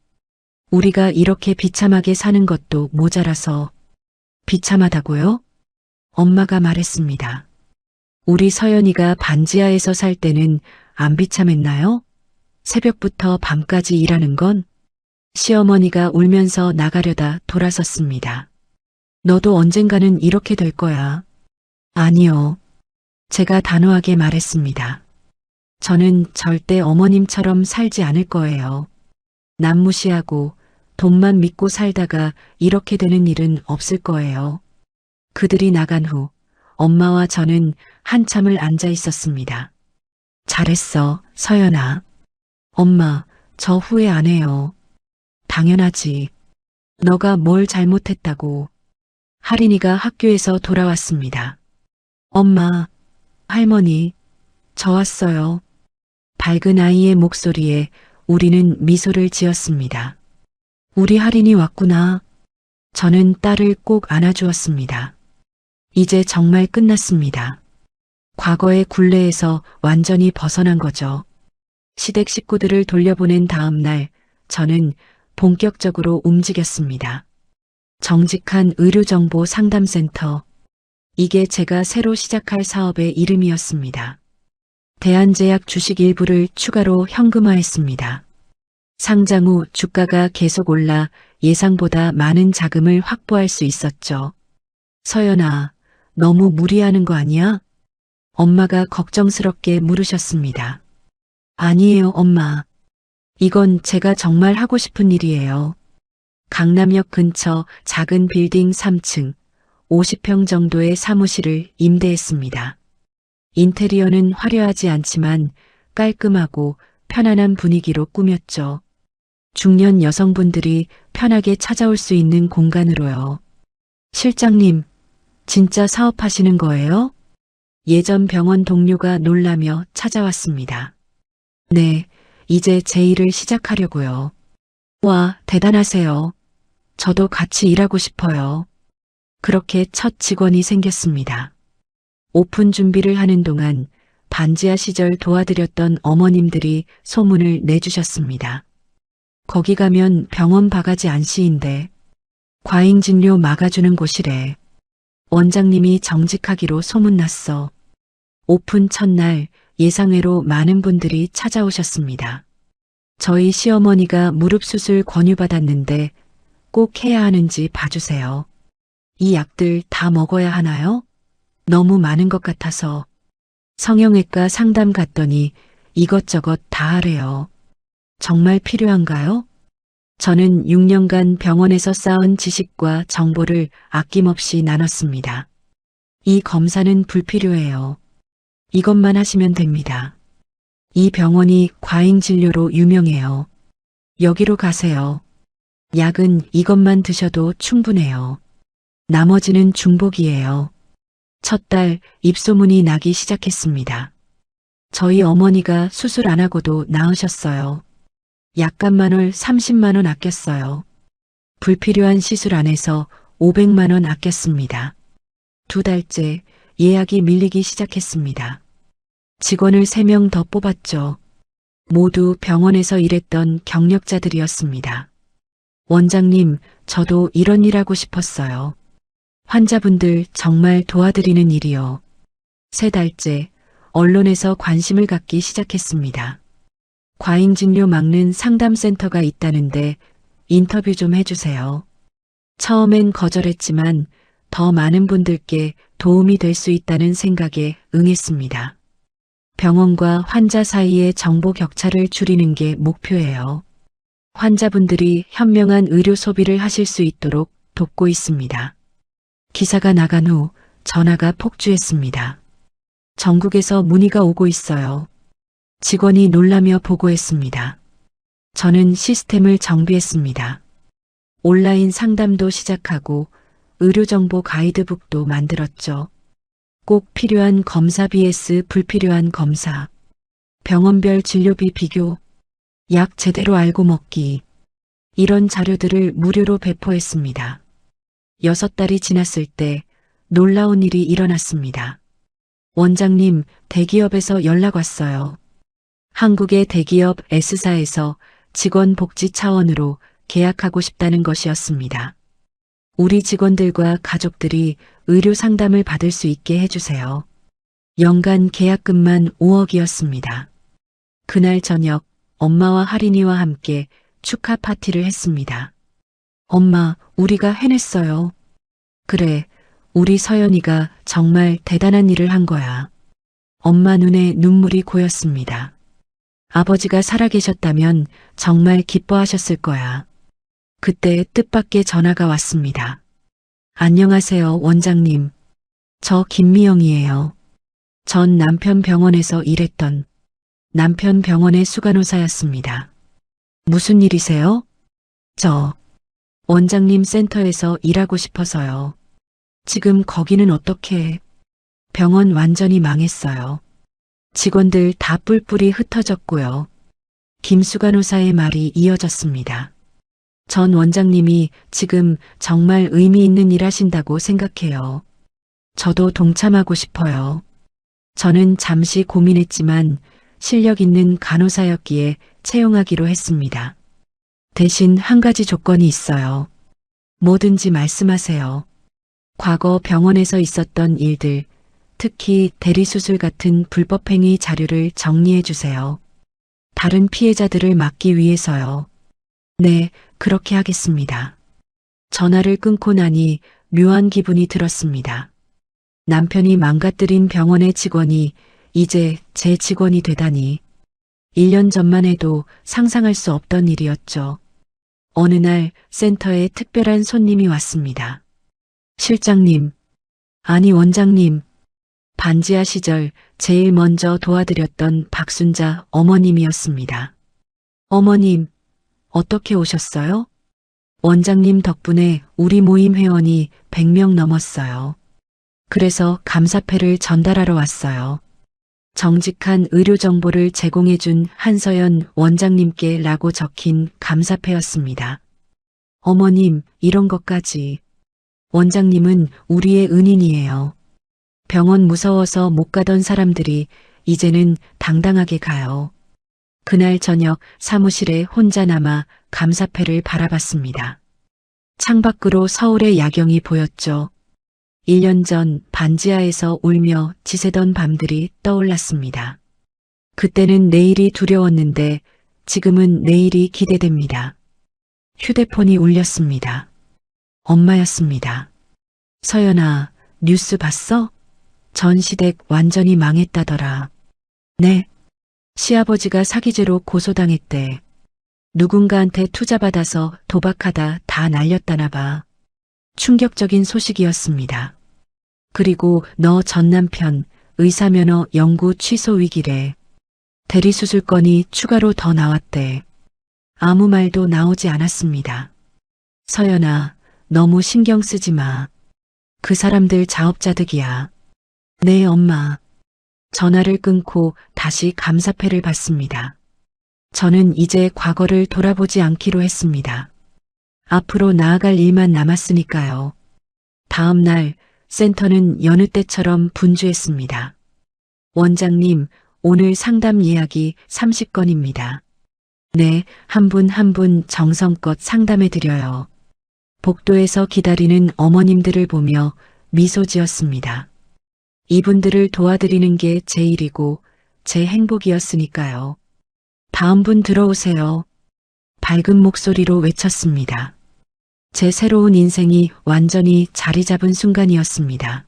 우리가 이렇게 비참하게 사는 것도 모자라서. 비참하다고요? 엄마가 말했습니다. 우리 서연이가 반지하에서 살 때는 안 비참했나요? 새벽부터 밤까지 일하는 건? 시어머니가 울면서 나가려다 돌아섰습니다. 너도 언젠가는 이렇게 될 거야. 아니요. 제가 단호하게 말했습니다. 저는 절대 어머님처럼 살지 않을 거예요. 남 무시하고 돈만 믿고 살다가 이렇게 되는 일은 없을 거예요. 그들이 나간 후 엄마와 저는 한참을 앉아 있었습니다. 잘했어, 서연아. 엄마, 저 후회 안 해요. 당연하지. 너가 뭘 잘못했다고. 할인이가 학교에서 돌아왔습니다. 엄마, 할머니, 저 왔어요. 밝은 아이의 목소리에 우리는 미소를 지었습니다. 우리 할인이 왔구나. 저는 딸을 꼭 안아주었습니다. 이제 정말 끝났습니다. 과거의 굴레에서 완전히 벗어난 거죠. 시댁 식구들을 돌려보낸 다음 날 저는 본격적으로 움직였습니다. 정직한 의료정보 상담센터. 이게 제가 새로 시작할 사업의 이름이었습니다. 대한제약 주식 일부를 추가로 현금화했습니다. 상장 후 주가가 계속 올라 예상보다 많은 자금을 확보할 수 있었죠. 서연아, 너무 무리하는 거 아니야? 엄마가 걱정스럽게 물으셨습니다. 아니에요, 엄마. 이건 제가 정말 하고 싶은 일이에요. 강남역 근처 작은 빌딩 3층, 50평 정도의 사무실을 임대했습니다. 인테리어는 화려하지 않지만 깔끔하고 편안한 분위기로 꾸몄죠. 중년 여성분들이 편하게 찾아올 수 있는 공간으로요. 실장님, 진짜 사업하시는 거예요? 예전 병원 동료가 놀라며 찾아왔습니다. 네, 이제 제 일을 시작하려고요. 와, 대단하세요. 저도 같이 일하고 싶어요. 그렇게 첫 직원이 생겼습니다. 오픈 준비를 하는 동안 반지하 시절 도와드렸던 어머님들이 소문을 내주셨습니다. 거기 가면 병원 바가지 안 씌인데 과잉 진료 막아주는 곳이래. 원장님이 정직하기로 소문났어. 오픈 첫날 예상외로 많은 분들이 찾아오셨습니다. 저희 시어머니가 무릎 수술 권유받았는데 꼭 해야 하는지 봐주세요. 이 약들 다 먹어야 하나요? 너무 많은 것 같아서. 성형외과 상담 갔더니 이것저것 다 하래요. 정말 필요한가요? 저는 6년간 병원에서 쌓은 지식과 정보를 아낌없이 나눴습니다. 이 검사는 불필요해요. 이것만 하시면 됩니다. 이 병원이 과잉 진료로 유명해요. 여기로 가세요. 약은 이것만 드셔도 충분해요. 나머지는 중복이에요. 첫 달 입소문이 나기 시작했습니다. 저희 어머니가 수술 안 하고도 나으셨어요. 약값만 월 30만 원 아꼈어요. 불필요한 시술 안 해서 500만 원 아꼈습니다. 2달째 예약이 밀리기 시작했습니다. 직원을 3명 더 뽑았죠. 모두 병원에서 일했던 경력자들이었습니다. 원장님, 저도 이런 일 하고 싶었어요. 환자분들 정말 도와드리는 일이요. 3달째 언론에서 관심을 갖기 시작했습니다. 과잉 진료 막는 상담센터가 있다는데 인터뷰 좀 해주세요. 처음엔 거절했지만 더 많은 분들께 도움이 될 수 있다는 생각에 응했습니다. 병원과 환자 사이의 정보 격차를 줄이는 게 목표예요. 환자분들이 현명한 의료 소비를 하실 수 있도록 돕고 있습니다. 기사가 나간 후 전화가 폭주했습니다. 전국에서 문의가 오고 있어요. 직원이 놀라며 보고했습니다. 저는 시스템을 정비했습니다. 온라인 상담도 시작하고 의료정보 가이드북도 만들었죠. 꼭 필요한 검사 vs 불필요한 검사, 병원별 진료비 비교, 약 제대로 알고 먹기, 이런 자료들을 무료로 배포했습니다. 6달이 지났을 때 놀라운 일이 일어났습니다. 원장님, 대기업에서 연락 왔어요. 한국의 대기업 S사에서 직원 복지 차원으로 계약하고 싶다는 것이었습니다. 우리 직원들과 가족들이 의료 상담을 받을 수 있게 해주세요. 연간 계약금만 5억이었습니다. 그날 저녁 엄마와 할인이와 함께 축하 파티를 했습니다. 엄마, 우리가 해냈어요. 그래, 우리 서연이가 정말 대단한 일을 한 거야. 엄마 눈에 눈물이 고였습니다. 아버지가 살아계셨다면 정말 기뻐하셨을 거야. 그때 뜻밖의 전화가 왔습니다. 안녕하세요, 원장님. 저 김미영이에요. 전 남편 병원에서 일했던 남편 병원의 수간호사였습니다. 무슨 일이세요? 저 원장님 센터에서 일하고 싶어서요. 지금 거기는 어떻게? 병원 완전히 망했어요. 직원들 다 뿔뿔이 흩어졌고요. 김수간호사의 말이 이어졌습니다. 전 원장님이 지금 정말 의미 있는 일 하신다고 생각해요. 저도 동참하고 싶어요. 저는 잠시 고민했지만 실력 있는 간호사였기에 채용하기로 했습니다. 대신 한 가지 조건이 있어요. 뭐든지 말씀하세요. 과거 병원에서 있었던 일들, 특히 대리수술 같은 불법행위 자료를 정리해 주세요. 다른 피해자들을 막기 위해서요. 네, 그렇게 하겠습니다. 전화를 끊고 나니 묘한 기분이 들었습니다. 남편이 망가뜨린 병원의 직원이 이제 제 직원이 되다니. 1년 전만 해도 상상할 수 없던 일이었죠. 어느 날 센터에 특별한 손님이 왔습니다. 실장님, 아니 원장님, 반지하 시절 제일 먼저 도와드렸던 박순자 어머님이었습니다. 어머님, 어떻게 오셨어요? 원장님 덕분에 우리 모임 회원이 100명 넘었어요. 그래서 감사패를 전달하러 왔어요. 정직한 의료 정보를 제공해준 한서연 원장님께 라고 적힌 감사패였습니다. 어머님, 이런 것까지. 원장님은 우리의 은인이에요. 병원 무서워서 못 가던 사람들이 이제는 당당하게 가요. 그날 저녁 사무실에 혼자 남아 감사패를 바라봤습니다. 창밖으로 서울의 야경이 보였죠. 1년 전 반지하에서 울며 지새던 밤들이 떠올랐습니다. 그때는 내일이 두려웠는데 지금은 내일이 기대됩니다. 휴대폰이 울렸습니다. 엄마였습니다. 서연아, 뉴스 봤어? 전시댁 완전히 망했다더라. 네. 시아버지가 사기죄로 고소당했대. 누군가한테 투자받아서 도박하다 다 날렸다나 봐. 충격적인 소식이었습니다. 그리고 너 전 남편 의사면허 영구 취소 위기래. 대리수술 건이 추가로 더 나왔대. 아무 말도 나오지 않았습니다. 서연아, 너무 신경 쓰지 마. 그 사람들 자업자득이야. 네, 엄마. 전화를 끊고 다시 감사패를 받습니다. 저는 이제 과거를 돌아보지 않기로 했습니다. 앞으로 나아갈 일만 남았으니까요. 다음 날 센터는 여느 때처럼 분주했습니다. 원장님, 오늘 상담 예약이 30건입니다. 네, 한 분 한 분 정성껏 상담해드려요. 복도에서 기다리는 어머님들을 보며 미소 지었습니다. 이분들을 도와드리는 게 제 일이고 제 행복이었으니까요. 다음 분 들어오세요. 밝은 목소리로 외쳤습니다. 제 새로운 인생이 완전히 자리 잡은 순간이었습니다.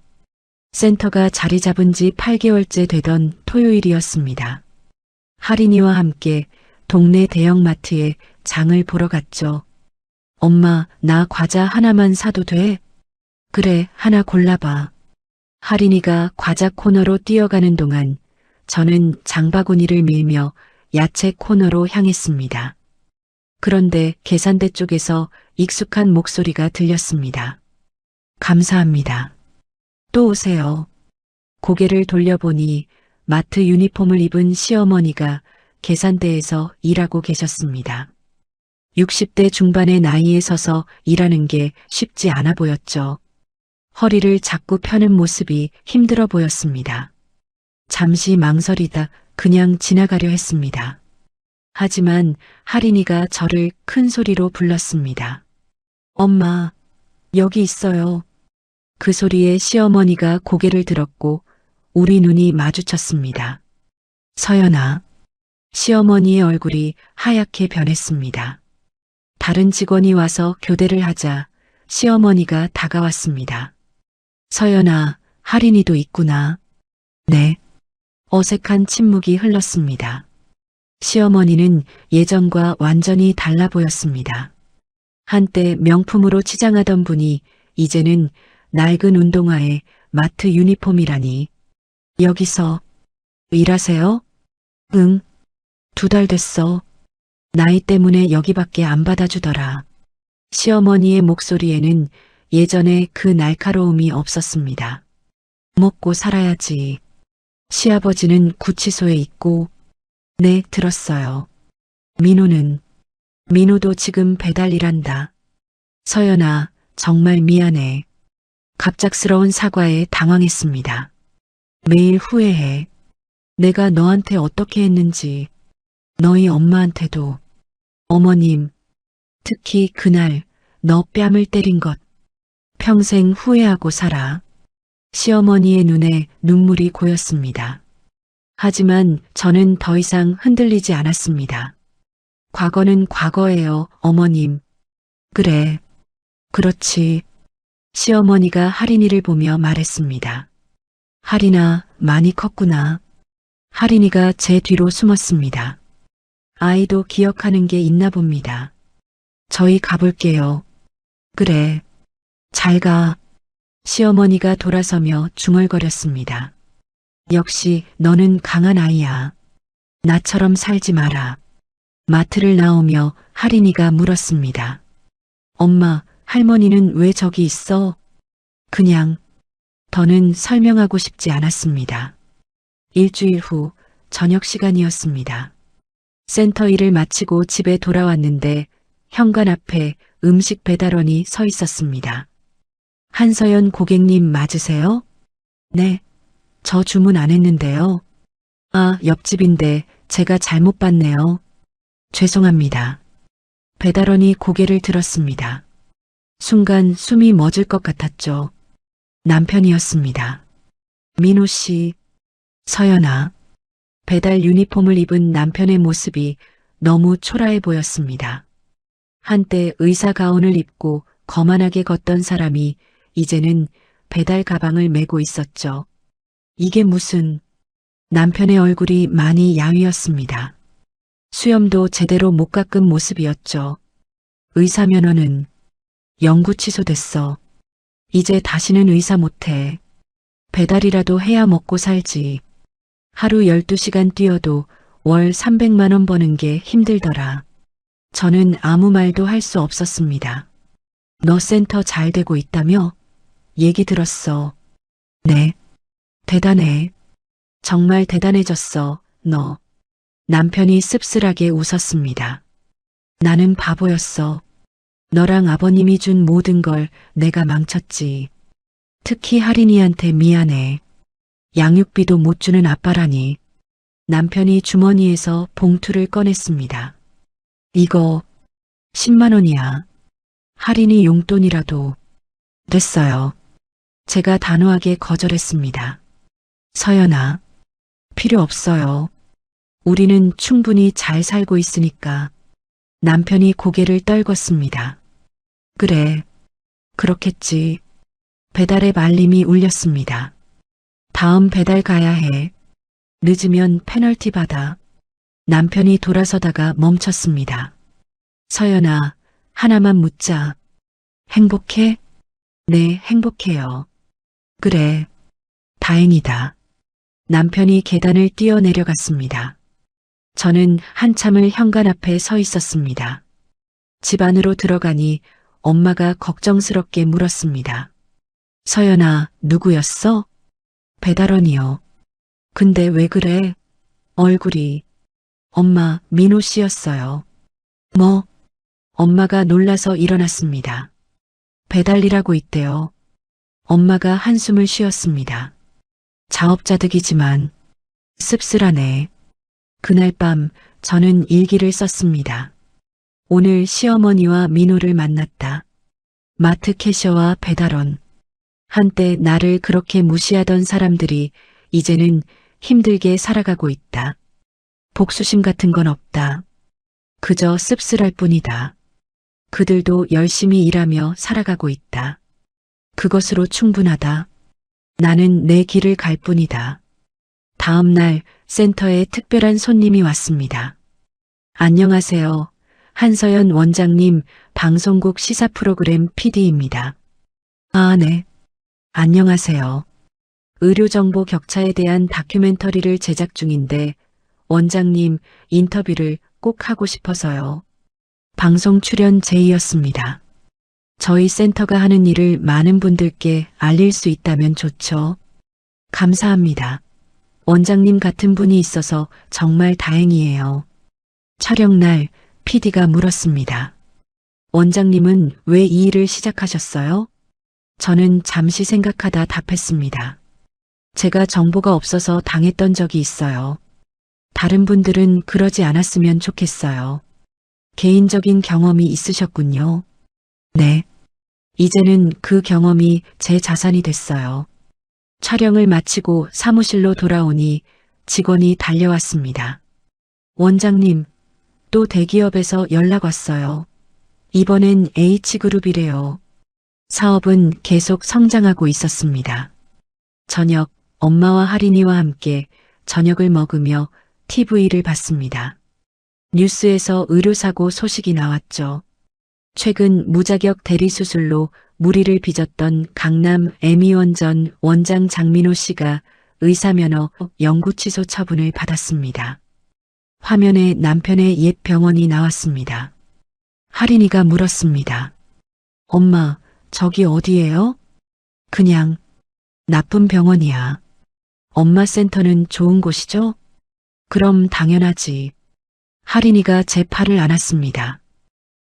센터가 자리 잡은 지 8개월째 되던 토요일이었습니다. 할인이와 함께 동네 대형마트에 장을 보러 갔죠. 엄마, 나 과자 하나만 사도 돼? 그래, 하나 골라봐. 할인이가 과자 코너로 뛰어가는 동안 저는 장바구니를 밀며 야채 코너로 향했습니다. 그런데 계산대 쪽에서 익숙한 목소리가 들렸습니다. 감사합니다. 또 오세요. 고개를 돌려보니 마트 유니폼을 입은 시어머니가 계산대에서 일하고 계셨습니다. 60대 중반의 나이에 서서 일하는 게 쉽지 않아 보였죠. 허리를 자꾸 펴는 모습이 힘들어 보였습니다. 잠시 망설이다 그냥 지나가려 했습니다. 하지만 할인이가 저를 큰 소리로 불렀습니다. 엄마, 여기 있어요. 그 소리에 시어머니가 고개를 들었고 우리 눈이 마주쳤습니다. 서연아. 시어머니의 얼굴이 하얗게 변했습니다. 다른 직원이 와서 교대를 하자 시어머니가 다가왔습니다. 서연아, 할인이도 있구나. 네. 어색한 침묵이 흘렀습니다. 시어머니는 예전과 완전히 달라 보였습니다. 한때 명품으로 치장하던 분이 이제는 낡은 운동화에 마트 유니폼이라니. 여기서 일하세요? 응. 2달 됐어. 나이 때문에 여기밖에 안 받아주더라. 시어머니의 목소리에는 예전에 그 날카로움이 없었습니다. 먹고 살아야지. 시아버지는 구치소에 있고. 네, 들었어요. 민호는? 민호도 지금 배달 일한다. 서연아, 정말 미안해. 갑작스러운 사과에 당황했습니다. 매일 후회해. 내가 너한테 어떻게 했는지, 너희 엄마한테도. 어머님, 특히 그날 너 뺨을 때린 것. 평생 후회하고 살아. 시어머니의 눈에 눈물이 고였습니다. 하지만 저는 더 이상 흔들리지 않았습니다. 과거는 과거예요, 어머님. 그래. 그렇지. 시어머니가 할인이를 보며 말했습니다. 할인아, 많이 컸구나. 할인이가 제 뒤로 숨었습니다. 아이도 기억하는 게 있나 봅니다. 저희 가볼게요. 그래. 잘 가. 시어머니가 돌아서며 중얼거렸습니다. 역시 너는 강한 아이야. 나처럼 살지 마라. 마트를 나오며 할인이가 물었습니다. 엄마, 할머니는 왜 저기 있어? 그냥, 더는 설명하고 싶지 않았습니다. 일주일 후 저녁 시간이었습니다. 센터 일을 마치고 집에 돌아왔는데 현관 앞에 음식 배달원이 서 있었습니다. 한서연 고객님 맞으세요? 네, 저 주문 안 했는데요. 아, 옆집인데 제가 잘못 봤네요. 죄송합니다. 배달원이 고개를 들었습니다. 순간 숨이 멎을 것 같았죠. 남편이었습니다. 민호 씨, 서연아. 배달 유니폼을 입은 남편의 모습이 너무 초라해 보였습니다. 한때 의사 가운을 입고 거만하게 걷던 사람이 이제는 배달 가방을 메고 있었죠. 이게 무슨... 남편의 얼굴이 많이 야위었습니다. 수염도 제대로 못 깎은 모습이었죠. 의사 면허는 영구 취소됐어. 이제 다시는 의사 못해. 배달이라도 해야 먹고 살지. 하루 12시간 뛰어도 월 300만 원 버는 게 힘들더라. 저는 아무 말도 할 수 없었습니다. 너 센터 잘 되고 있다며? 얘기 들었어. 네. 대단해. 정말 대단해졌어, 너. 남편이 씁쓸하게 웃었습니다. 나는 바보였어. 너랑 아버님이 준 모든 걸 내가 망쳤지. 특히 할인이한테 미안해. 양육비도 못 주는 아빠라니. 남편이 주머니에서 봉투를 꺼냈습니다. 이거 10만 원이야. 할인이 용돈이라도. 됐어요. 제가 단호하게 거절했습니다. 서연아, 필요 없어요. 우리는 충분히 잘 살고 있으니까. 남편이 고개를 떨궜습니다. 그래, 그렇겠지. 배달의 알림이 울렸습니다. 다음 배달 가야 해. 늦으면 페널티 받아. 남편이 돌아서다가 멈췄습니다. 서연아, 하나만 묻자. 행복해? 네, 행복해요. 그래, 다행이다. 남편이 계단을 뛰어내려갔습니다. 저는 한참을 현관 앞에 서 있었습니다. 집 안으로 들어가니 엄마가 걱정스럽게 물었습니다. 서연아, 누구였어? 배달원이요. 근데 왜 그래? 얼굴이. 엄마, 민호 씨였어요. 뭐? 엄마가 놀라서 일어났습니다. 배달일하고 있대요. 엄마가 한숨을 쉬었습니다. 자업자득이지만 씁쓸하네. 그날 밤 저는 일기를 썼습니다. 오늘 시어머니와 민호를 만났다. 마트 캐셔와 배달원. 한때 나를 그렇게 무시하던 사람들이 이제는 힘들게 살아가고 있다. 복수심 같은 건 없다. 그저 씁쓸할 뿐이다. 그들도 열심히 일하며 살아가고 있다. 그것으로 충분하다. 나는 내 길을 갈 뿐이다. 다음 날 센터에 특별한 손님이 왔습니다. 안녕하세요. 한서연 원장님, 방송국 시사 프로그램 PD입니다. 아, 네. 안녕하세요. 의료정보 격차에 대한 다큐멘터리를 제작 중인데 원장님 인터뷰를 꼭 하고 싶어서요. 방송 출연 제의였습니다. 저희 센터가 하는 일을 많은 분들께 알릴 수 있다면 좋죠. 감사합니다. 원장님 같은 분이 있어서 정말 다행이에요. 촬영 날 PD가 물었습니다. 원장님은 왜 이 일을 시작하셨어요? 저는 잠시 생각하다 답했습니다. 제가 정보가 없어서 당했던 적이 있어요. 다른 분들은 그러지 않았으면 좋겠어요. 개인적인 경험이 있으셨군요. 네. 이제는 그 경험이 제 자산이 됐어요. 촬영을 마치고 사무실로 돌아오니 직원이 달려왔습니다. 원장님, 또 대기업에서 연락 왔어요. 이번엔 H그룹이래요. 사업은 계속 성장하고 있었습니다. 저녁, 엄마와 할인이와 함께 저녁을 먹으며 TV를 봤습니다. 뉴스에서 의료사고 소식이 나왔죠. 최근 무자격 대리수술로 무리를 빚었던 강남 애미원 전 원장 장민호 씨가 의사면허 영구 취소 처분을 받았습니다. 화면에 남편의 옛 병원이 나왔습니다. 할인이가 물었습니다. 엄마, 저기 어디예요? 그냥 나쁜 병원이야. 엄마 센터는 좋은 곳이죠? 그럼 당연하지. 하린이가 제 팔을 안았습니다.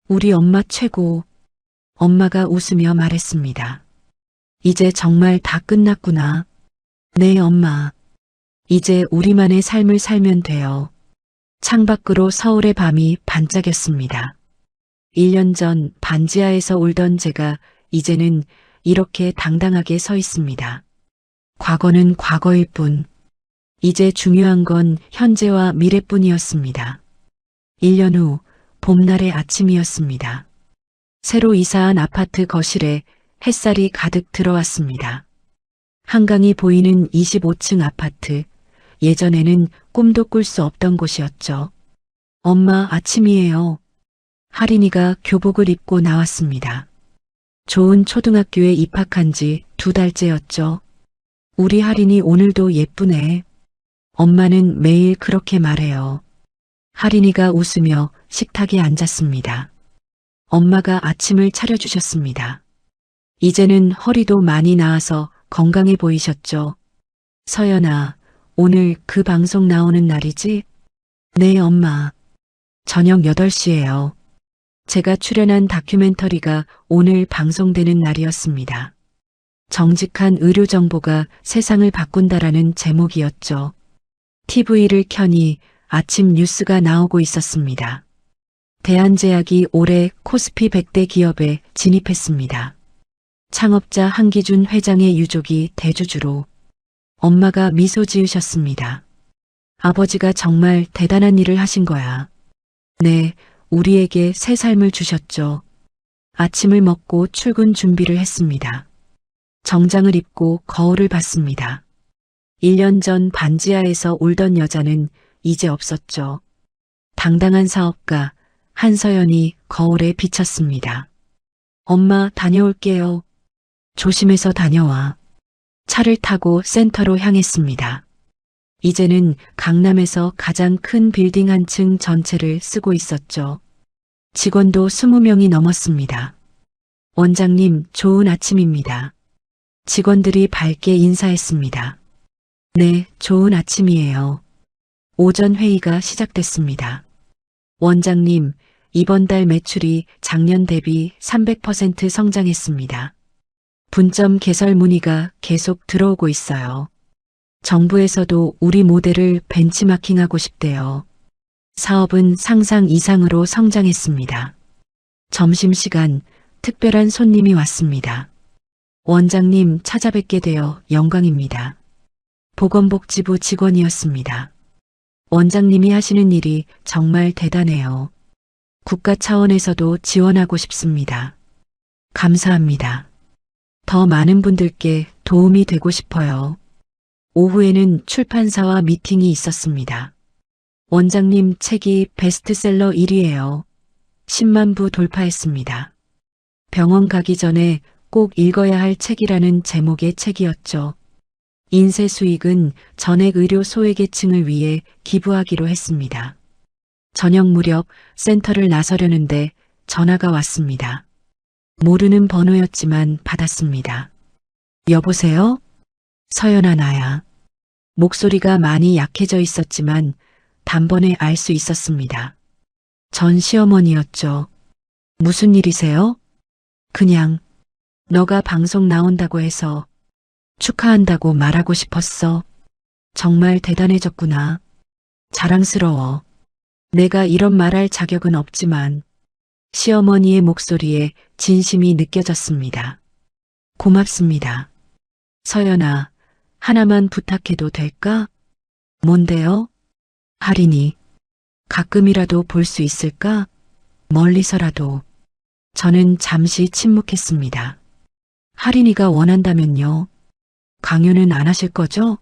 우리 엄마 최고. 엄마가 웃으며 말했습니다. 이제 정말 다 끝났구나. 네, 엄마. 이제 우리만의 삶을 살면 돼요. 창밖으로 서울의 밤이 반짝였습니다. 1년 전 반지하에서 울던 제가 이제는 이렇게 당당하게 서 있습니다. 과거는 과거일 뿐. 이제 중요한 건 현재와 미래뿐이었습니다. 1년 후 봄날의 아침이었습니다. 새로 이사한 아파트 거실에 햇살이 가득 들어왔습니다. 한강이 보이는 25층 아파트. 예전에는 꿈도 꿀 수 없던 곳이었죠. 엄마, 아침이에요. 하린이가 교복을 입고 나왔습니다. 좋은 초등학교에 입학한 지 2달째였죠. 우리 하린이 오늘도 예쁘네. 엄마는 매일 그렇게 말해요. 하린이가 웃으며 식탁에 앉았습니다. 엄마가 아침을 차려주셨습니다. 이제는 허리도 많이 나아서 건강해 보이셨죠. 서연아, 오늘 그 방송 나오는 날이지? 네, 엄마. 저녁 8시예요. 제가 출연한 다큐멘터리가 오늘 방송되는 날이었습니다. 정직한 의료 정보가 세상을 바꾼다라는 제목이었죠. TV를 켜니 아침 뉴스가 나오고 있었습니다. 대한제약이 올해 코스피 100대 기업에 진입했습니다. 창업자 한기준 회장의 유족이 대주주로. 엄마가 미소 지으셨습니다. 아버지가 정말 대단한 일을 하신 거야. 네, 우리에게 새 삶을 주셨죠. 아침을 먹고 출근 준비를 했습니다. 정장을 입고 거울을 봤습니다. 1년 전 반지하에서 울던 여자는 이제 없었죠. 당당한 사업가 한서연이 거울에 비쳤습니다. 엄마, 다녀올게요. 조심해서 다녀와. 차를 타고 센터로 향했습니다. 이제는 강남에서 가장 큰 빌딩 한 층 전체를 쓰고 있었죠. 직원도 20명이 넘었습니다. 원장님, 좋은 아침입니다. 직원들이 밝게 인사했습니다. 네, 좋은 아침이에요. 오전 회의가 시작됐습니다. 원장님, 이번 달 매출이 작년 대비 300% 성장했습니다. 분점 개설 문의가 계속 들어오고 있어요. 정부에서도 우리 모델을 벤치마킹하고 싶대요. 사업은 상상 이상으로 성장했습니다. 점심시간 특별한 손님이 왔습니다. 원장님 찾아뵙게 되어 영광입니다. 보건복지부 직원이었습니다. 원장님이 하시는 일이 정말 대단해요. 국가 차원에서도 지원하고 싶습니다. 감사합니다. 더 많은 분들께 도움이 되고 싶어요. 오후에는 출판사와 미팅이 있었습니다. 원장님 책이 베스트셀러 1위예요. 10만 부 돌파했습니다. 병원 가기 전에 꼭 읽어야 할 책이라는 제목의 책이었죠. 인쇄 수익은 전액 의료 소외계층을 위해 기부하기로 했습니다. 저녁 무렵 센터를 나서려는데 전화가 왔습니다. 모르는 번호였지만 받았습니다. 여보세요? 서연아, 나야. 목소리가 많이 약해져 있었지만 단번에 알 수 있었습니다. 전 시어머니였죠. 무슨 일이세요? 그냥 너가 방송 나온다고 해서 축하한다고 말하고 싶었어. 정말 대단해졌구나. 자랑스러워. 내가 이런 말할 자격은 없지만 시어머니의 목소리에 진심이 느껴졌습니다. 고맙습니다. 서연아, 하나만 부탁해도 될까? 뭔데요? 하린이, 가끔이라도 볼 수 있을까? 멀리서라도. 저는 잠시 침묵했습니다. 하린이가 원한다면요. 강요는 안 하실 거죠?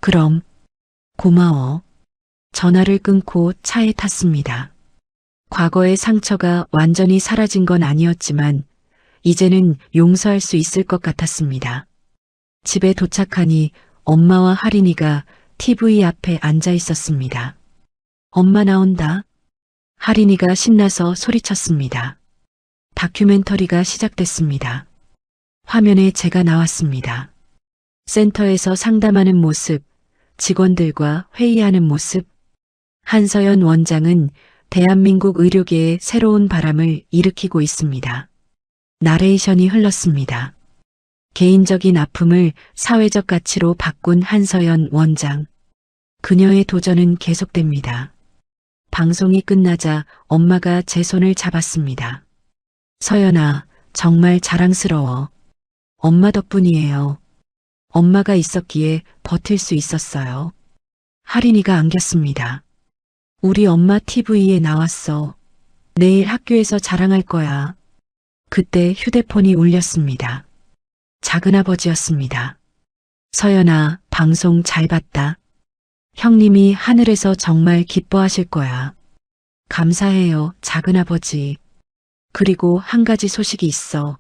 그럼, 고마워. 전화를 끊고 차에 탔습니다. 과거의 상처가 완전히 사라진 건 아니었지만 이제는 용서할 수 있을 것 같았습니다. 집에 도착하니 엄마와 하린이가 TV 앞에 앉아 있었습니다. 엄마 나온다. 하린이가 신나서 소리쳤습니다. 다큐멘터리가 시작됐습니다. 화면에 제가 나왔습니다. 센터에서 상담하는 모습, 직원들과 회의하는 모습. 한서연 원장은 대한민국 의료계에 새로운 바람을 일으키고 있습니다. 나레이션이 흘렀습니다. 개인적인 아픔을 사회적 가치로 바꾼 한서연 원장. 그녀의 도전은 계속됩니다. 방송이 끝나자 엄마가 제 손을 잡았습니다. 서연아, 정말 자랑스러워. 엄마 덕분이에요. 엄마가 있었기에 버틸 수 있었어요. 하린이가 안겼습니다. 우리 엄마 TV에 나왔어. 내일 학교에서 자랑할 거야. 그때 휴대폰이 울렸습니다. 작은아버지였습니다. 서연아, 방송 잘 봤다. 형님이 하늘에서 정말 기뻐하실 거야. 감사해요, 작은아버지. 그리고 한 가지 소식이 있어.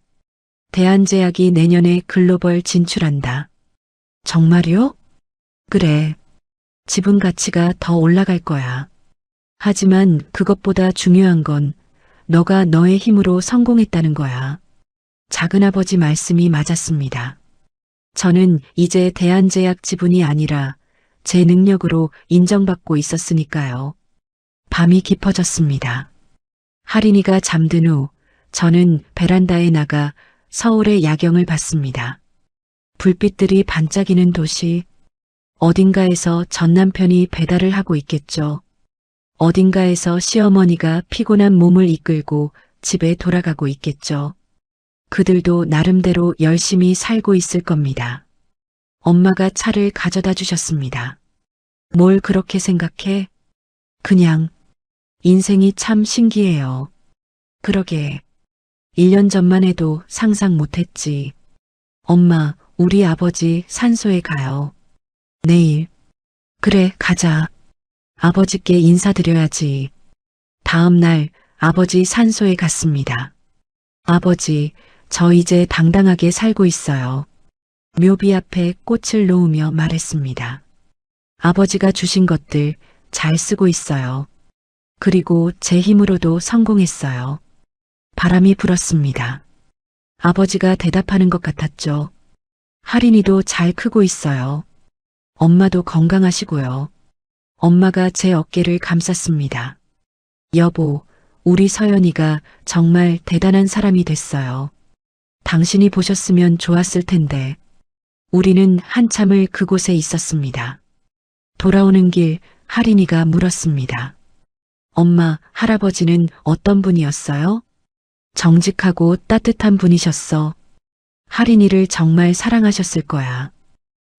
대한제약이 내년에 글로벌 진출한다. 정말요? 그래. 지분 가치가 더 올라갈 거야. 하지만 그것보다 중요한 건 너가 너의 힘으로 성공했다는 거야. 작은아버지 말씀이 맞았습니다. 저는 이제 대한제약 지분이 아니라 제 능력으로 인정받고 있었으니까요. 밤이 깊어졌습니다. 하린이가 잠든 후 저는 베란다에 나가 서울의 야경을 봤습니다. 불빛들이 반짝이는 도시. 어딘가에서 전 남편이 배달을 하고 있겠죠. 어딘가에서 시어머니가 피곤한 몸을 이끌고 집에 돌아가고 있겠죠. 그들도 나름대로 열심히 살고 있을 겁니다. 엄마가 차를 가져다 주셨습니다. 뭘 그렇게 생각해? 그냥 인생이 참 신기해요. 그러게 1년 전만 해도 상상 못했지. 엄마, 우리 아버지 산소에 가요. 내일. 그래, 가자. 아버지께 인사드려야지. 다음 날 아버지 산소에 갔습니다. 아버지, 저 이제 당당하게 살고 있어요. 묘비 앞에 꽃을 놓으며 말했습니다. 아버지가 주신 것들 잘 쓰고 있어요. 그리고 제 힘으로도 성공했어요. 바람이 불었습니다. 아버지가 대답하는 것 같았죠. 하린이도 잘 크고 있어요. 엄마도 건강하시고요. 엄마가 제 어깨를 감쌌습니다. 여보, 우리 서연이가 정말 대단한 사람이 됐어요. 당신이 보셨으면 좋았을 텐데. 우리는 한참을 그곳에 있었습니다. 돌아오는 길 하린이가 물었습니다. 엄마, 할아버지는 어떤 분이었어요? 정직하고 따뜻한 분이셨어. 하린이를 정말 사랑하셨을 거야.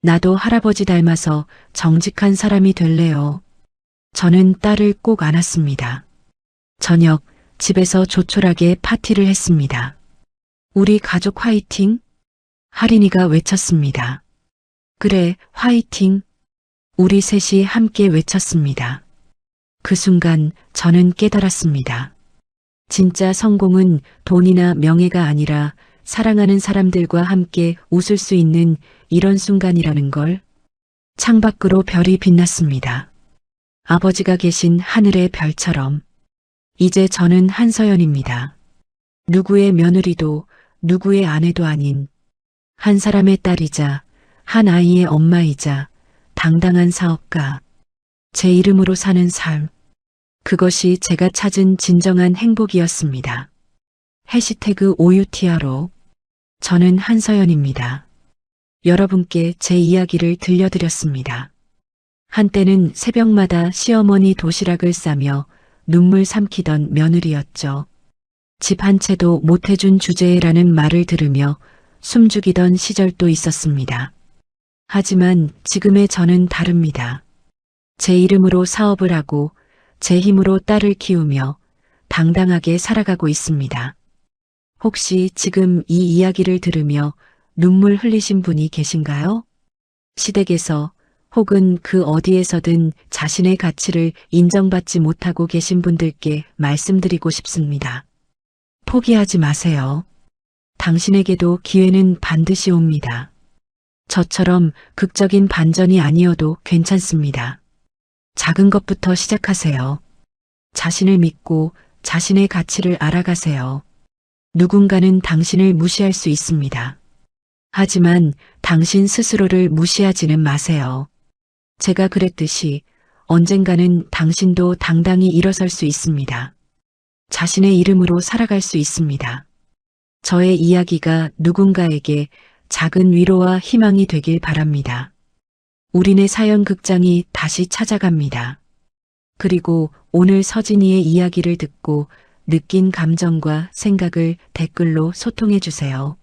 나도 할아버지 닮아서 정직한 사람이 될래요. 저는 딸을 꼭 안았습니다. 저녁 집에서 조촐하게 파티를 했습니다. 우리 가족 화이팅? 하린이가 외쳤습니다. 그래, 화이팅. 우리 셋이 함께 외쳤습니다. 그 순간 저는 깨달았습니다. 진짜 성공은 돈이나 명예가 아니라 사랑하는 사람들과 함께 웃을 수 있는 이런 순간이라는 걸. 창밖으로 별이 빛났습니다. 아버지가 계신 하늘의 별처럼. 이제 저는 한서연입니다. 누구의 며느리도 누구의 아내도 아닌 한 사람의 딸이자 한 아이의 엄마이자 당당한 사업가. 제 이름으로 사는 삶. 그것이 제가 찾은 진정한 행복이었습니다. 해시태그 OUTRO. 저는 한서연입니다. 여러분께 제 이야기를 들려드렸습니다. 한때는 새벽마다 시어머니 도시락을 싸며 눈물 삼키던 며느리였죠. 집 한 채도 못 해준 주제라는 말을 들으며 숨죽이던 시절도 있었습니다. 하지만 지금의 저는 다릅니다. 제 이름으로 사업을 하고 제 힘으로 딸을 키우며 당당하게 살아가고 있습니다. 혹시 지금 이 이야기를 들으며 눈물 흘리신 분이 계신가요? 시댁에서 혹은 그 어디에서든 자신의 가치를 인정받지 못하고 계신 분들께 말씀드리고 싶습니다. 포기하지 마세요. 당신에게도 기회는 반드시 옵니다. 저처럼 극적인 반전이 아니어도 괜찮습니다. 작은 것부터 시작하세요. 자신을 믿고 자신의 가치를 알아가세요. 누군가는 당신을 무시할 수 있습니다. 하지만 당신 스스로를 무시하지는 마세요. 제가 그랬듯이 언젠가는 당신도 당당히 일어설 수 있습니다. 자신의 이름으로 살아갈 수 있습니다. 저의 이야기가 누군가에게 작은 위로와 희망이 되길 바랍니다. 우리네 사연 극장이 다시 찾아갑니다. 그리고 오늘 서진이의 이야기를 듣고 느낀 감정과 생각을 댓글로 소통해 주세요.